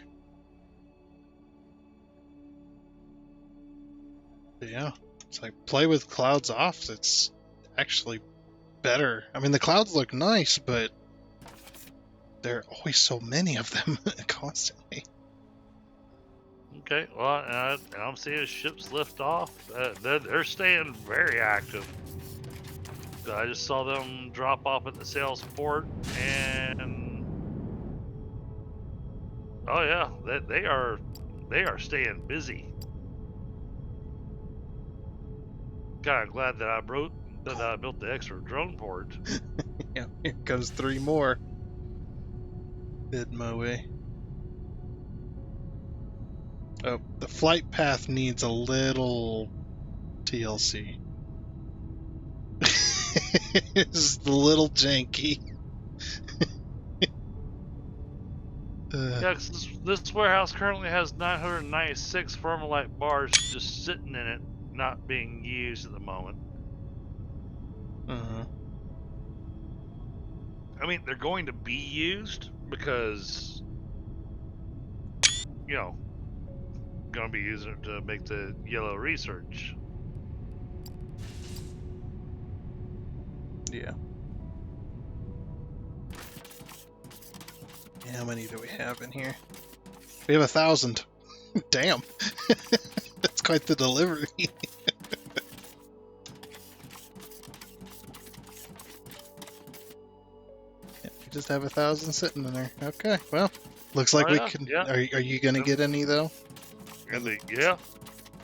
But yeah, it's like play with clouds off. It's actually better. I mean, the clouds look nice, but there are always so many of them constantly. Okay, well, and I'm seeing ships lift off. They're staying very active. I just saw them drop off at the sales port, and oh yeah, they are staying busy. Kind of glad that I built the extra drone port. Yeah, here comes 3 more. Heading my way. Oh, the flight path needs a little TLC. It's a little janky. Yeah, 'cause this warehouse currently has 996 Firmalite bars just sitting in it, not being used at the moment. I mean, they're going to be used because, going to be using it to make the yellow research. Yeah. How many do we have in here? We have 1,000. Damn. That's quite the delivery. just have 1,000 sitting in there. Okay, well, looks like we can. Yeah. Are you gonna get any though? Yeah.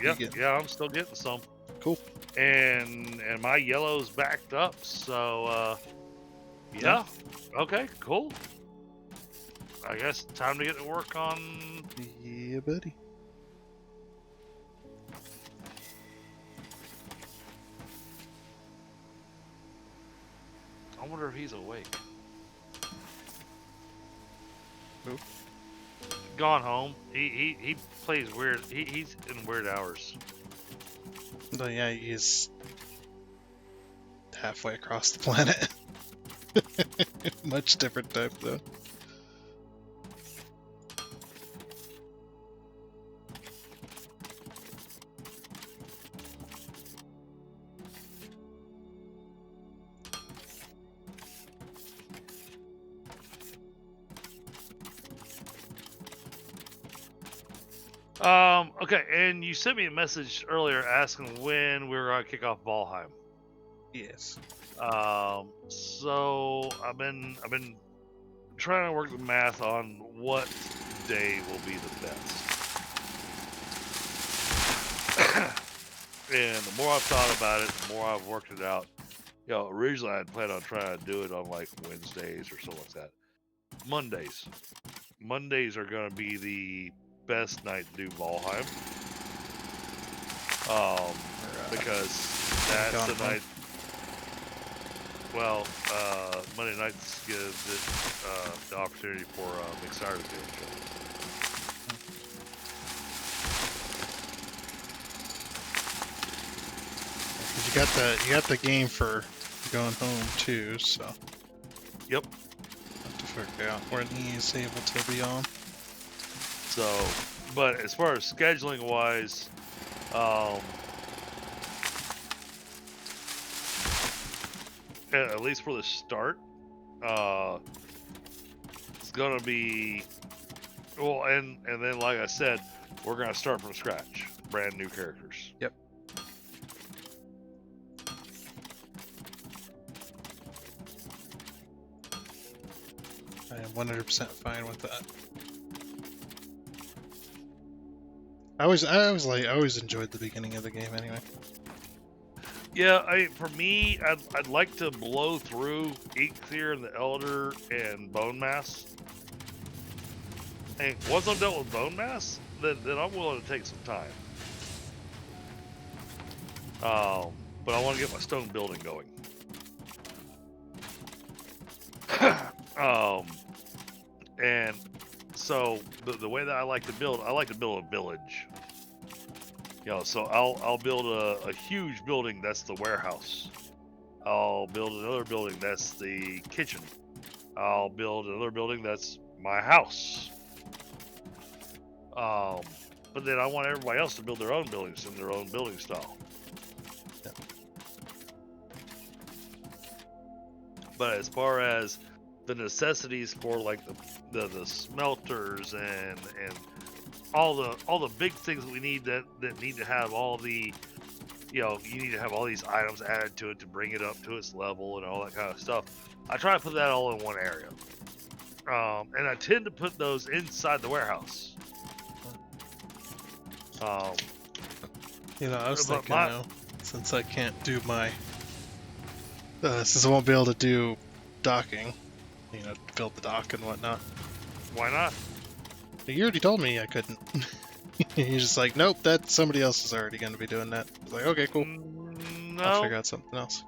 You get- I'm still getting some. Cool. And my yellow's backed up, so yeah. Okay, cool. I guess time to get to work on. Yeah, buddy. I wonder if he's awake. Who? Gone home. He plays weird. He's in weird hours. Oh yeah, he's halfway across the planet. Much different type though. Okay, and you sent me a message earlier asking when we were gonna kick off Valheim. Yes. So I've been trying to work the math on what day will be the best. And the more I've thought about it, the more I've worked it out. You know, originally I'd planned on trying to do it on like Wednesdays or something like that. Mondays are gonna be the best night to do Valheim. Because that's the night. Well, Monday nights gives it the opportunity for Mixar to do it. You got the game for going home too, so. Yep. Have to figure out when he's able to be on. So, but as far as scheduling wise, at least for the start, it's gonna be well, and then like I said, we're gonna start from scratch, brand new characters. Yep. I am 100% fine with that. I always enjoyed the beginning of the game anyway. Yeah, for me, I'd like to blow through Eikthyr and the Elder and Bone Mass. And once I'm done with Bone Mass, then I'm willing to take some time. But I want to get my stone building going. And so the way that I like to build a village. You know, so I'll build a huge building that's the warehouse. I'll build another building that's the kitchen. I'll build another building that's my house. But then I want everybody else to build their own buildings in their own building style. Yeah. But as far as the necessities for like the smelters and all the big things that we need that need to have all the, you know, you need to have all these items added to it to bring it up to its level and all that kind of stuff. I try to put that all in one area. And I tend to put those inside the warehouse. You know, I was thinking now, since I can't do my, since I won't be able to do docking, you know, build the dock and whatnot. Why not? You already told me I couldn't. You're just like, nope, that somebody else is already going to be doing that. I was like, okay, cool. No. I'll figure out something else.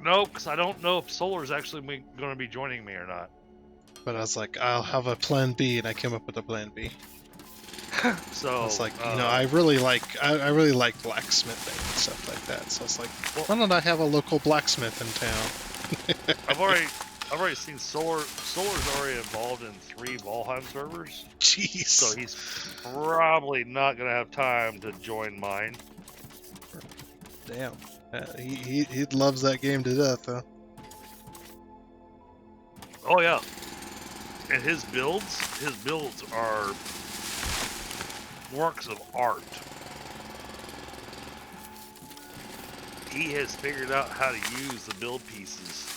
No, because I don't know if Solar's actually going to be joining me or not. But I was like, I'll have a plan B, and I came up with a plan B. So I was like, you know, I really like blacksmithing and stuff like that. So I was like, well, why don't I have a local blacksmith in town? I've already seen Solar's already involved in 3 Valheim servers. Jeez. So he's probably not gonna have time to join mine. Damn. He loves that game to death, huh? Oh yeah. And his builds are works of art. He has figured out how to use the build pieces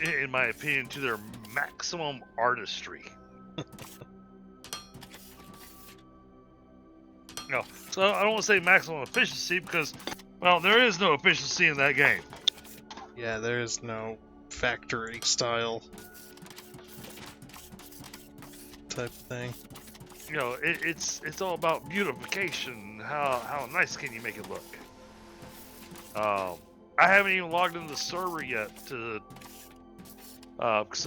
in my opinion, to their maximum artistry. No, so I don't want to say maximum efficiency because, well, there is no efficiency in that game. Yeah, there is no factory style type thing. You know, it's all about beautification. How nice can you make it look? I haven't even logged into the server yet to, because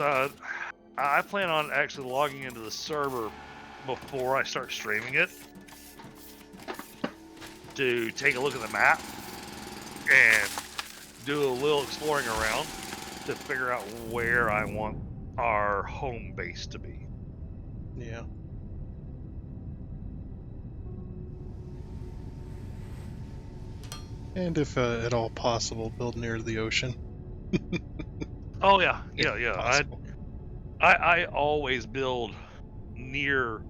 I plan on actually logging into the server before I start streaming it to take a look at the map and do a little exploring around to figure out where I want our home base to be. Yeah. And if at all possible, build near the ocean. Oh yeah, If yeah. possible. I always build near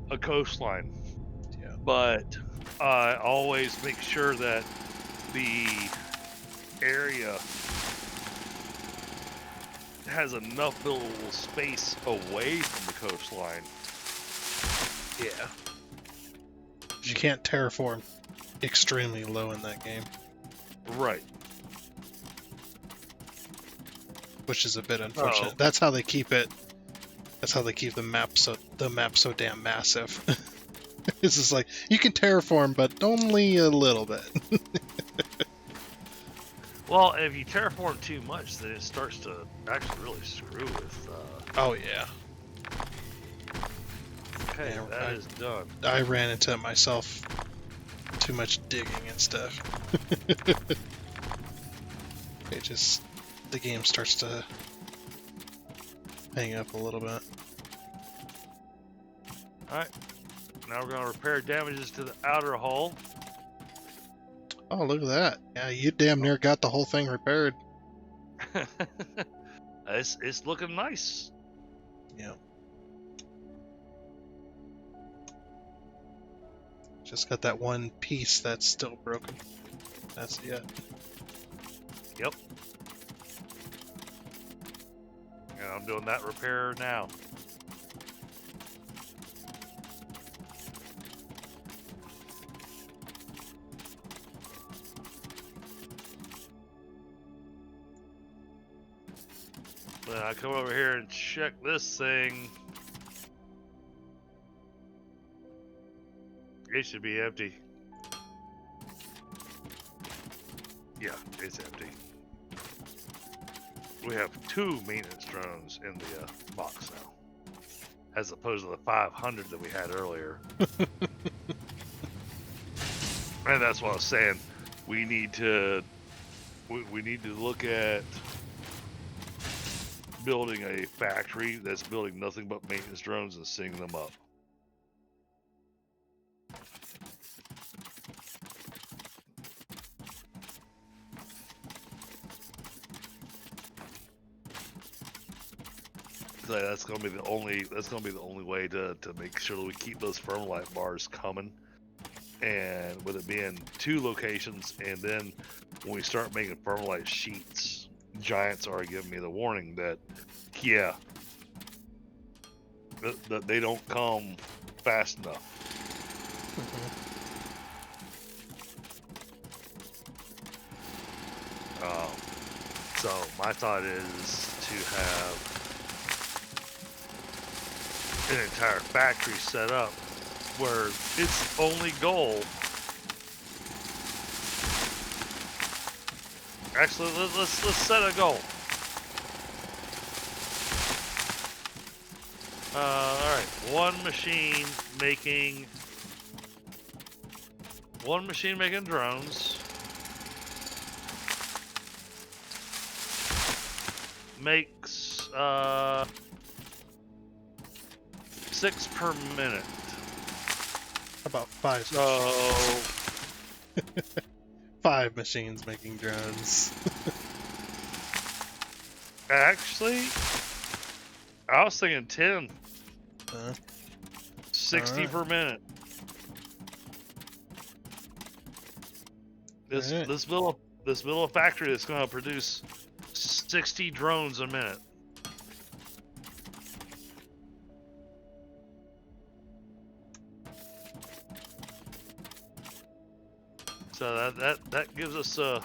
a coastline, Yeah. but I always make sure that the area has enough buildable space away from the coastline. Yeah. You can't terraform extremely low in that game, Right. which is a bit unfortunate. Oh. That's how they keep it. That's how they keep the map so damn massive. It's just like you can terraform, but only a little bit. Well, if you terraform too much, then it starts to actually really screw with. Oh yeah. Okay, Yeah, that is done. I ran into it myself. Too much digging and stuff. It just the game starts to hang up a little bit. All right. Now we're gonna repair damages to the outer hull. Oh, look at that. Yeah, you damn near got the whole thing repaired. It's looking nice. Yeah. Just got that one piece that's still broken. That's it. Yep. And I'm doing that repair now. Then I come over here and check this thing. It should be empty. Yeah, it's empty. We have 2 maintenance drones in the box now, as opposed to the 500 that we had earlier. And that's what I was saying. We need to look at building a factory that's building nothing but maintenance drones and sending them up. So that's gonna be the only way to make sure that we keep those Firmlight bars coming. And with it being 2 locations, and then when we start making Firmlight sheets, Giants are giving me the warning that, yeah, that they don't come fast enough. So my thought is to have an entire factory set up where its only goal. Actually, let's set a goal. All right, one machine making drones. Makes 6 per minute. About 5. So 5 machines making drones. actually, I was thinking 10. 60 Alright. per minute. This Alright. this little factory that's going to produce 60 drones a minute. So that gives us a.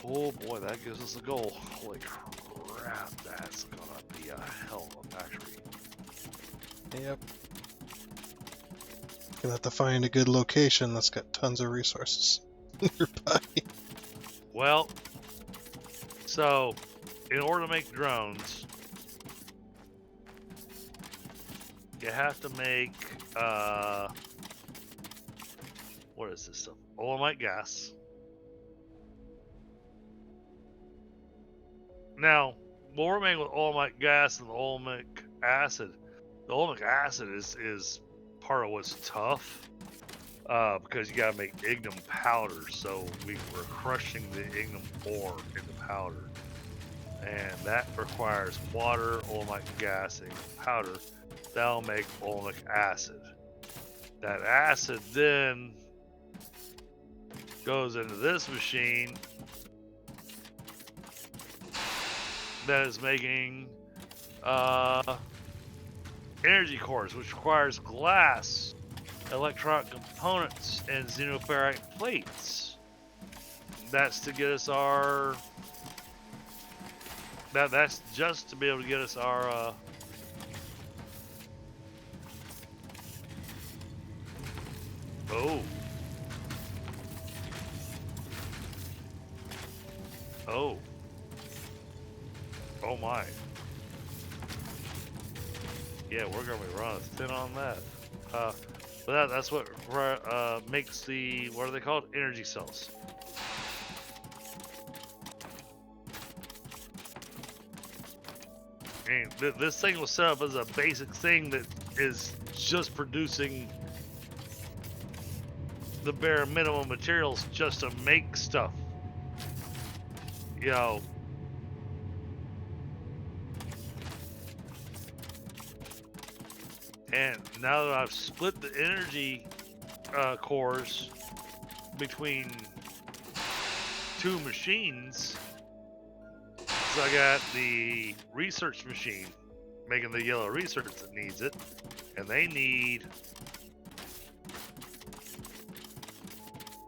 Oh boy, that gives us a goal. Holy crap, that's gonna be a hell of a factory. Yep. Gonna have to find a good location that's got tons of resources nearby. Well, so in order to make drones, you have to make what is this stuff? Oilite gas. Now, what we're making with oilite gas and the oilmic acid, the oilmic acid is part of what's tough because you gotta make ignum powder. So we're crushing the ignum ore into powder, and that requires water, oilmic gas, and powder. That'll make oilmic acid. That acid then goes into this machine that is making energy cores, which requires glass, electronic components, and xenoferrite plates. That's to get us our. That's just to be able to get us our. Oh. Oh. Oh my. Yeah, we're gonna be running thin on that. But that's what makes the, what are they called? Energy cells. And this thing was set up as a basic thing that is just producing the bare minimum materials just to make stuff. You know. And now that I've split the energy cores between two machines, so I got the research machine making the yellow research that needs it, and they need.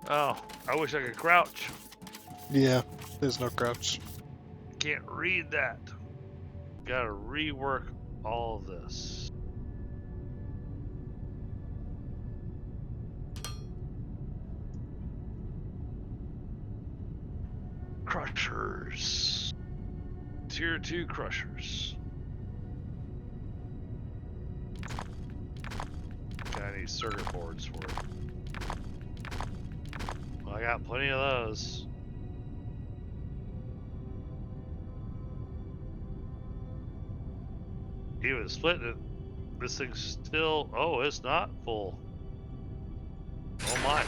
Oh, I wish I could crouch. Yeah, there's no crouch. Can't read that. Gotta rework all of this. Crushers. Tier 2 crushers. I need circuit boards for it. Well, I got plenty of those. Even splitting it, this thing's still. Oh, it's not full. Oh my.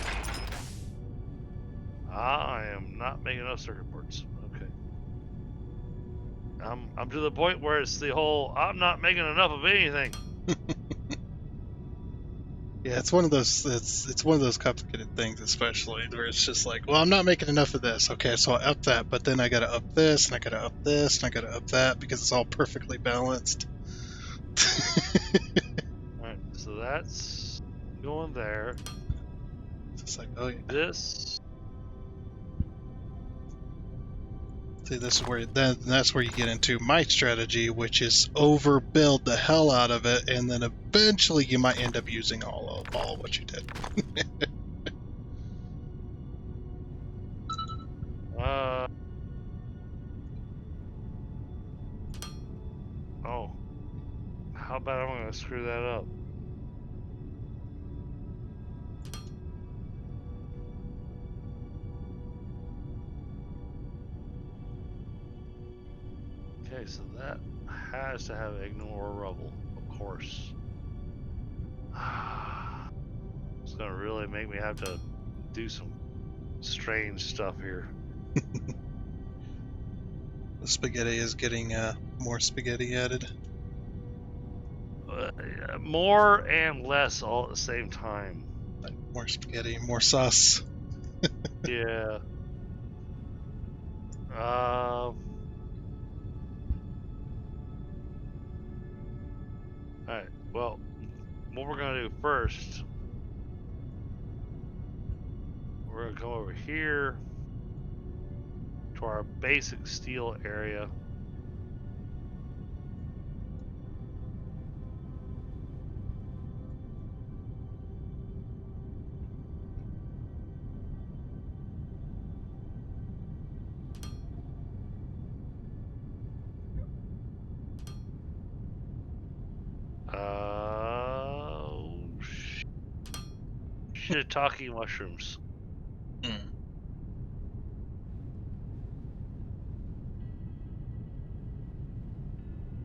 I am not making enough circuit boards. Okay. I'm to the point where it's the whole I'm not making enough of anything. Yeah, it's one of those. It's one of those complicated things, especially where it's just like, well, I'm not making enough of this. Okay, so I up that, but then I gotta up this, and I gotta up this, and I gotta up that because it's all perfectly balanced. Alright, so that's going there. It's like, oh yeah. This. See, this is where that's where you get into my strategy, which is overbuild the hell out of it, and then eventually you might end up using all what you did. Oh. How about I'm gonna screw that up? Okay, so that has to have ignore rubble, of course. It's gonna really make me have to do some strange stuff here. The spaghetti is getting more spaghetti added. More and less all at the same time. Like more spaghetti, more sauce. Yeah. Alright, well, what we're gonna do first, we're gonna come over here to our basic steel area. Shiitake mushrooms. Mm.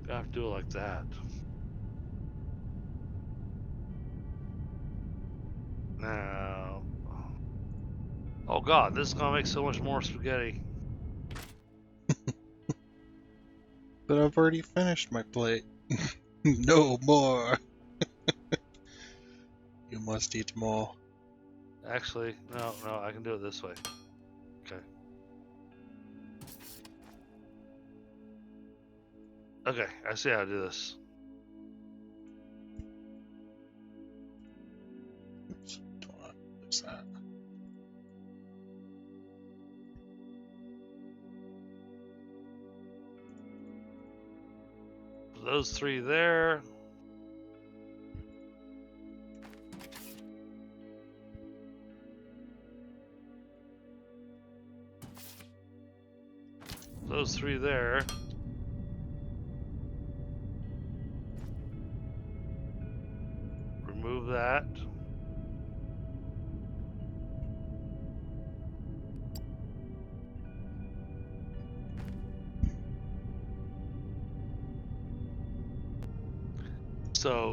I have to do it like that. Now, oh god, this is gonna make so much more spaghetti. But I've already finished my plate. No more. You must eat more. Actually, no, I can do it this way. Okay. Okay, I see how to do this. Oops, don't want to fix that. Those three there. Those three there. Remove that.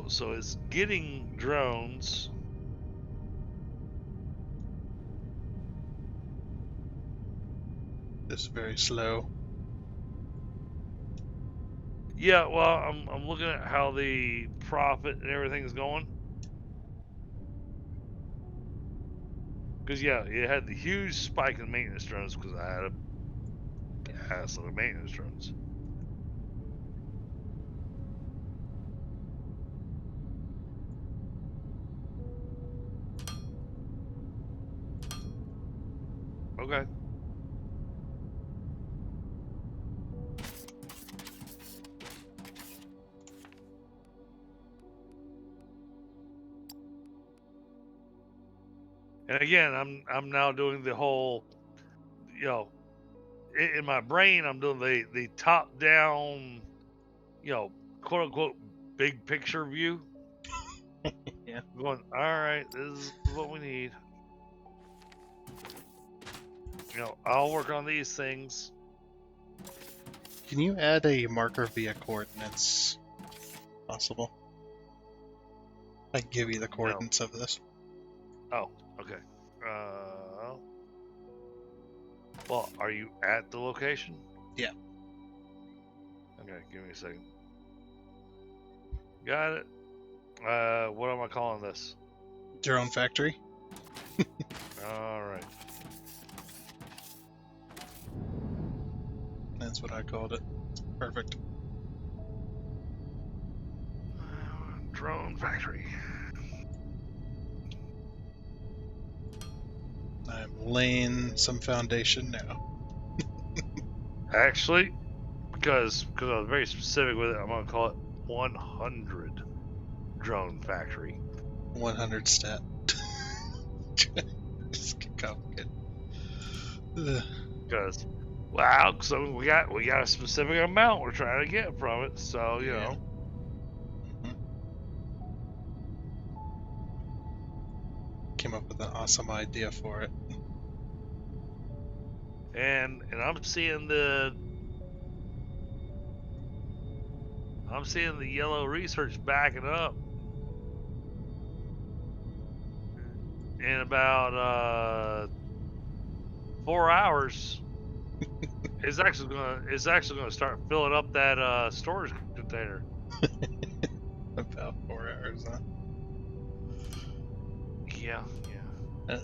So it's getting drones. Just very slow. Yeah, well, I'm looking at how the profit and everything's going. Because yeah, it had the huge spike in maintenance drones because I had a gas on the maintenance drones. Okay. And again, I'm now doing the whole, you know, in my brain, I'm doing the top down, you know, quote unquote big picture view. Yeah. Going, all right, this is what we need. You know, I'll work on these things. Can you add a marker via coordinates? Possible. I can give you the No. coordinates of this. Oh, okay. Well, are you at the location? Yeah. Okay, give me a second. Got it. What am I calling this? Drone factory. All right. That's what I called it. Perfect. Drone factory. I'm laying some foundation now. Actually, because I was very specific with it, I'm gonna call it 100 drone factory. 100 stat. Just get complicated. Ugh. Because, wow, so we got a specific amount we're trying to get from it. So you Yeah. know, Mhm. Came up with an awesome idea for it. and I'm seeing the yellow research backing up in about 4 hours. It's actually gonna start filling up that storage container. About 4 hours, huh? Yeah.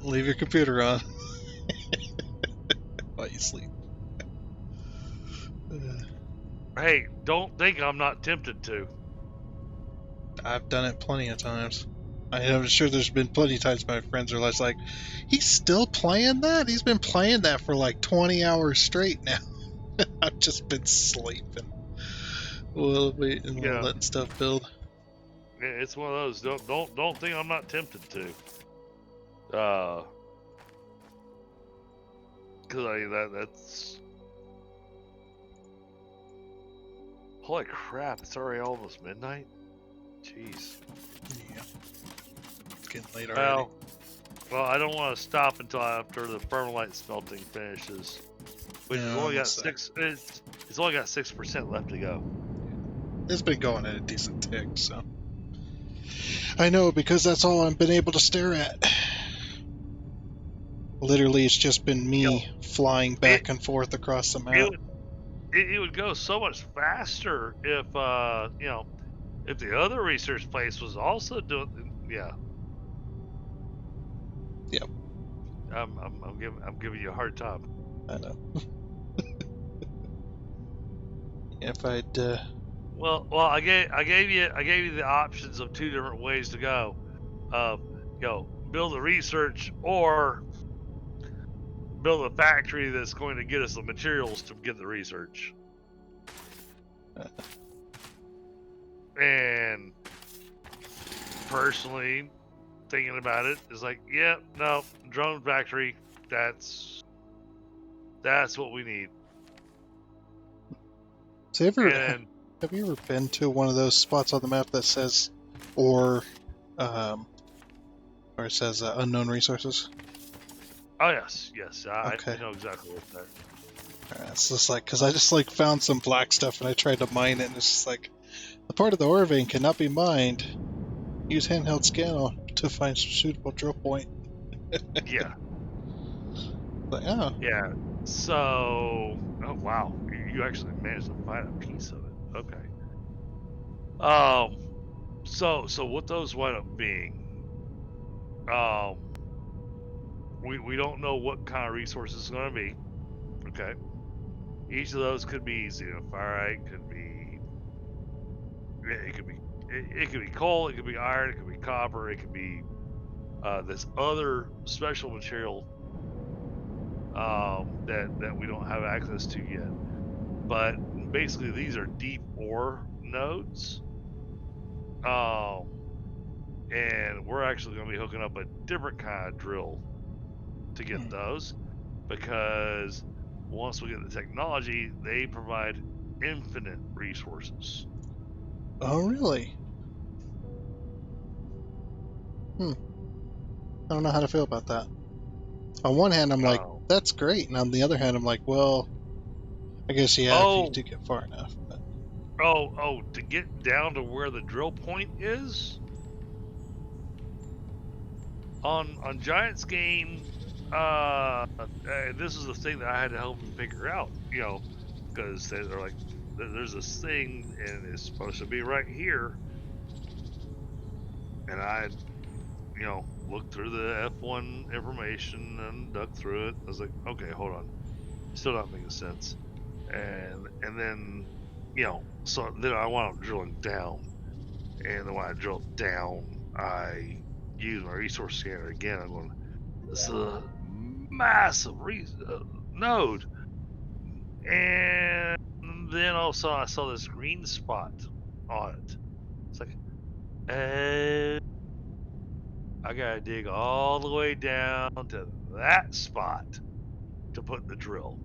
Leave your computer on while you sleep. Hey, don't think I'm not tempted to. I've done it plenty of times. I'm sure there's been plenty of times my friends are like, he's still playing that? He's been playing that for like 20 hours straight now. I've just been sleeping. Well, waiting while Yeah, letting stuff build. it's one of those. Don't think I'm not tempted to. Because that's holy crap! It's already almost midnight. Jeez. Yeah, it's getting late already. Well, I don't want to stop until after the permalite smelting finishes, which has only got six. It's only got 6% left to go. It's been going at a decent tick, so I know because that's all I've been able to stare at. Literally, it's just been me flying back and forth across the map. It would go so much faster if if the other research place was also doing. Yeah. Yep. I'm giving you a hard time. I know. If I'd Well, I gave you the options of two different ways to go. Build a research or build a factory that's going to get us the materials to get the research. And personally, thinking about it is like, yeah, no, drone factory. That's what we need. so have you ever been to one of those spots on the map that says or it says unknown resources? Oh yes. Okay. I know exactly what's there. Alright, it's just like because I just like found some black stuff and I tried to mine it and it's just like the part of the ore vein cannot be mined. Use handheld scan to find suitable drill point. Yeah. But oh. Yeah. So, oh wow, you actually managed to find a piece of it. Okay. So what those wind up being, um, we don't know what kind of resource it's going to be. Okay. Each of those could be xenophyte, could be it could be it could be coal, it could be iron, it could be copper, it could be this other special material that we don't have access to yet. But basically, these are deep ore nodes, um, and we're actually going to be hooking up a different kind of drill to get those because once we get the technology, they provide infinite resources. Oh really? I don't know how to feel about that. On one hand, I'm like, Oh, that's great, and on the other hand, I'm like, well, I guess yeah, if you oh, do get far enough. But oh! To get down to where the drill point is on Giants game, this is the thing that I had to help them figure out. Because they're like, there's this thing and it's supposed to be right here, and I looked through the F1 information and dug through it. I was like, okay, hold on, still not making sense. And then so then I wound up drilling down, and then when I drilled down, I used my resource scanner again. I'm going, this is a massive node, and then also I saw this green spot on it. It's like, I gotta dig all the way down to that spot to put the drill.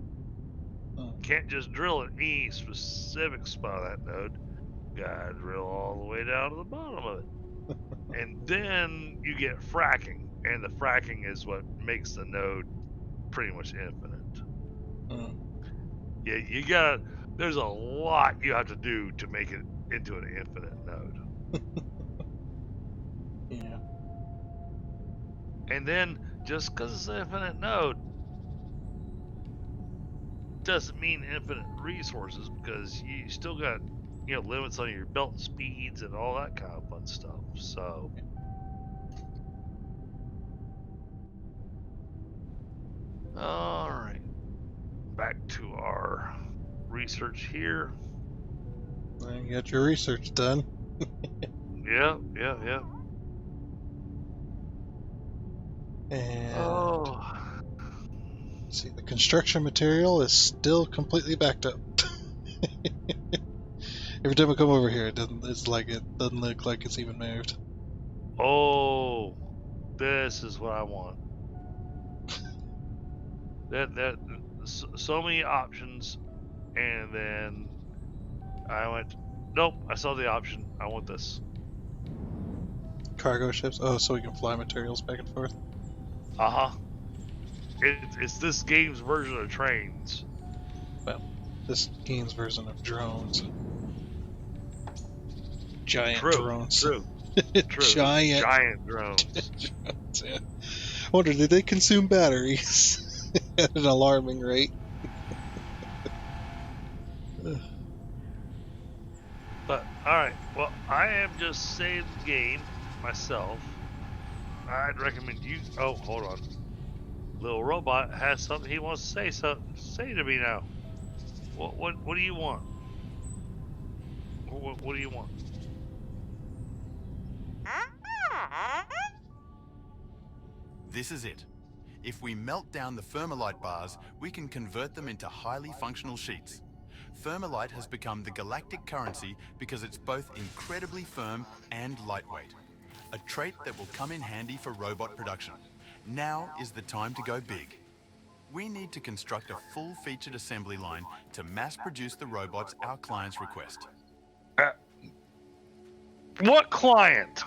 Can't just drill at any specific spot of that node. Gotta drill all the way down to the bottom of it. And then you get fracking. And the fracking is what makes the node pretty much infinite. Yeah, there's a lot you have to do to make it into an infinite node. yeah, And then just because it's an infinite node doesn't mean infinite resources because you still got limits on your belt speeds and all that kind of fun stuff. So all right, back to our research here. You got your research done. Yeah. And Oh. see, the construction material is still completely backed up. Every time I come over here, it doesn't look like it's even moved. Oh, this is what I want. So many options, and then I went, nope. I saw the option. I want this. Cargo ships. Oh, so we can fly materials back and forth. It's this game's version of trains. Well, this game's version of drones. Giant drones. True. Giant drones. drones, yeah. I wonder, did they consume batteries at an alarming rate? But alright, well, I am just saying the game myself. I'd recommend you. Oh, hold on. Little robot has something he wants to say. So say to me now. What do you want? What do you want? This is it. If we melt down the thermalite bars, we can convert them into highly functional sheets. Thermalite has become the galactic currency because it's both incredibly firm and lightweight. A trait that will come in handy for robot production. Now is the time to go big. We need to construct a full-featured assembly line to mass-produce the robots our clients request. What client?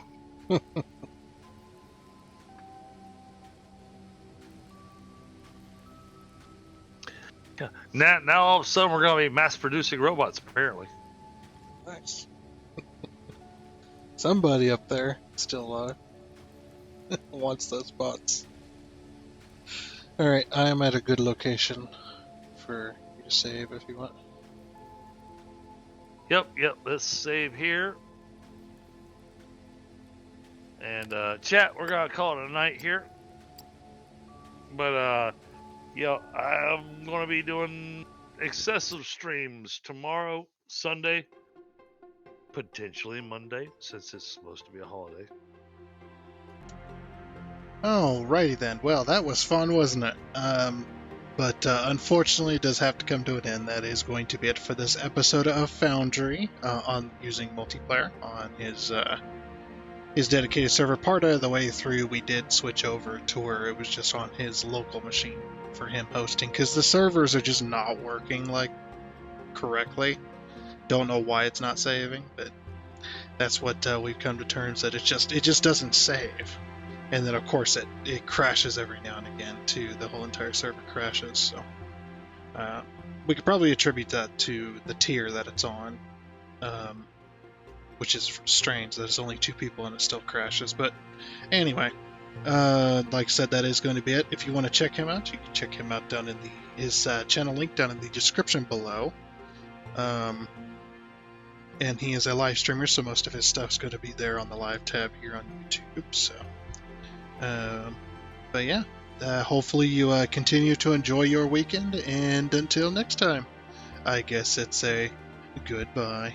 Now all of a sudden we're going to be mass-producing robots, apparently. Nice. Somebody up there, still alive, wants those bots. Alright, I am at a good location for you to save if you want. Yep, let's save here. And chat, we're going to call it a night here. But, I'm going to be doing excessive streams tomorrow, Sunday, potentially Monday, since it's supposed to be a holiday. Alrighty then. Well, that was fun, wasn't it? But unfortunately, it does have to come to an end. That is going to be it for this episode of Foundry on using multiplayer on his dedicated server. Part of the way through, we did switch over to where it was just on his local machine for him hosting, because the servers are just not working correctly. Don't know why it's not saving, but that's what we've come to terms that it just doesn't save. And then, of course, it crashes every now and again, too. The whole entire server crashes. So we could probably attribute that to the tier that it's on, which is strange that it's only 2 people and it still crashes. But anyway, like I said, that is going to be it. If you want to check him out, you can check him out down in his channel link down in the description below. And he is a live streamer, so most of his stuff's going to be there on the live tab here on YouTube. So. But yeah, hopefully you continue to enjoy your weekend, and until next time, I guess it's a goodbye.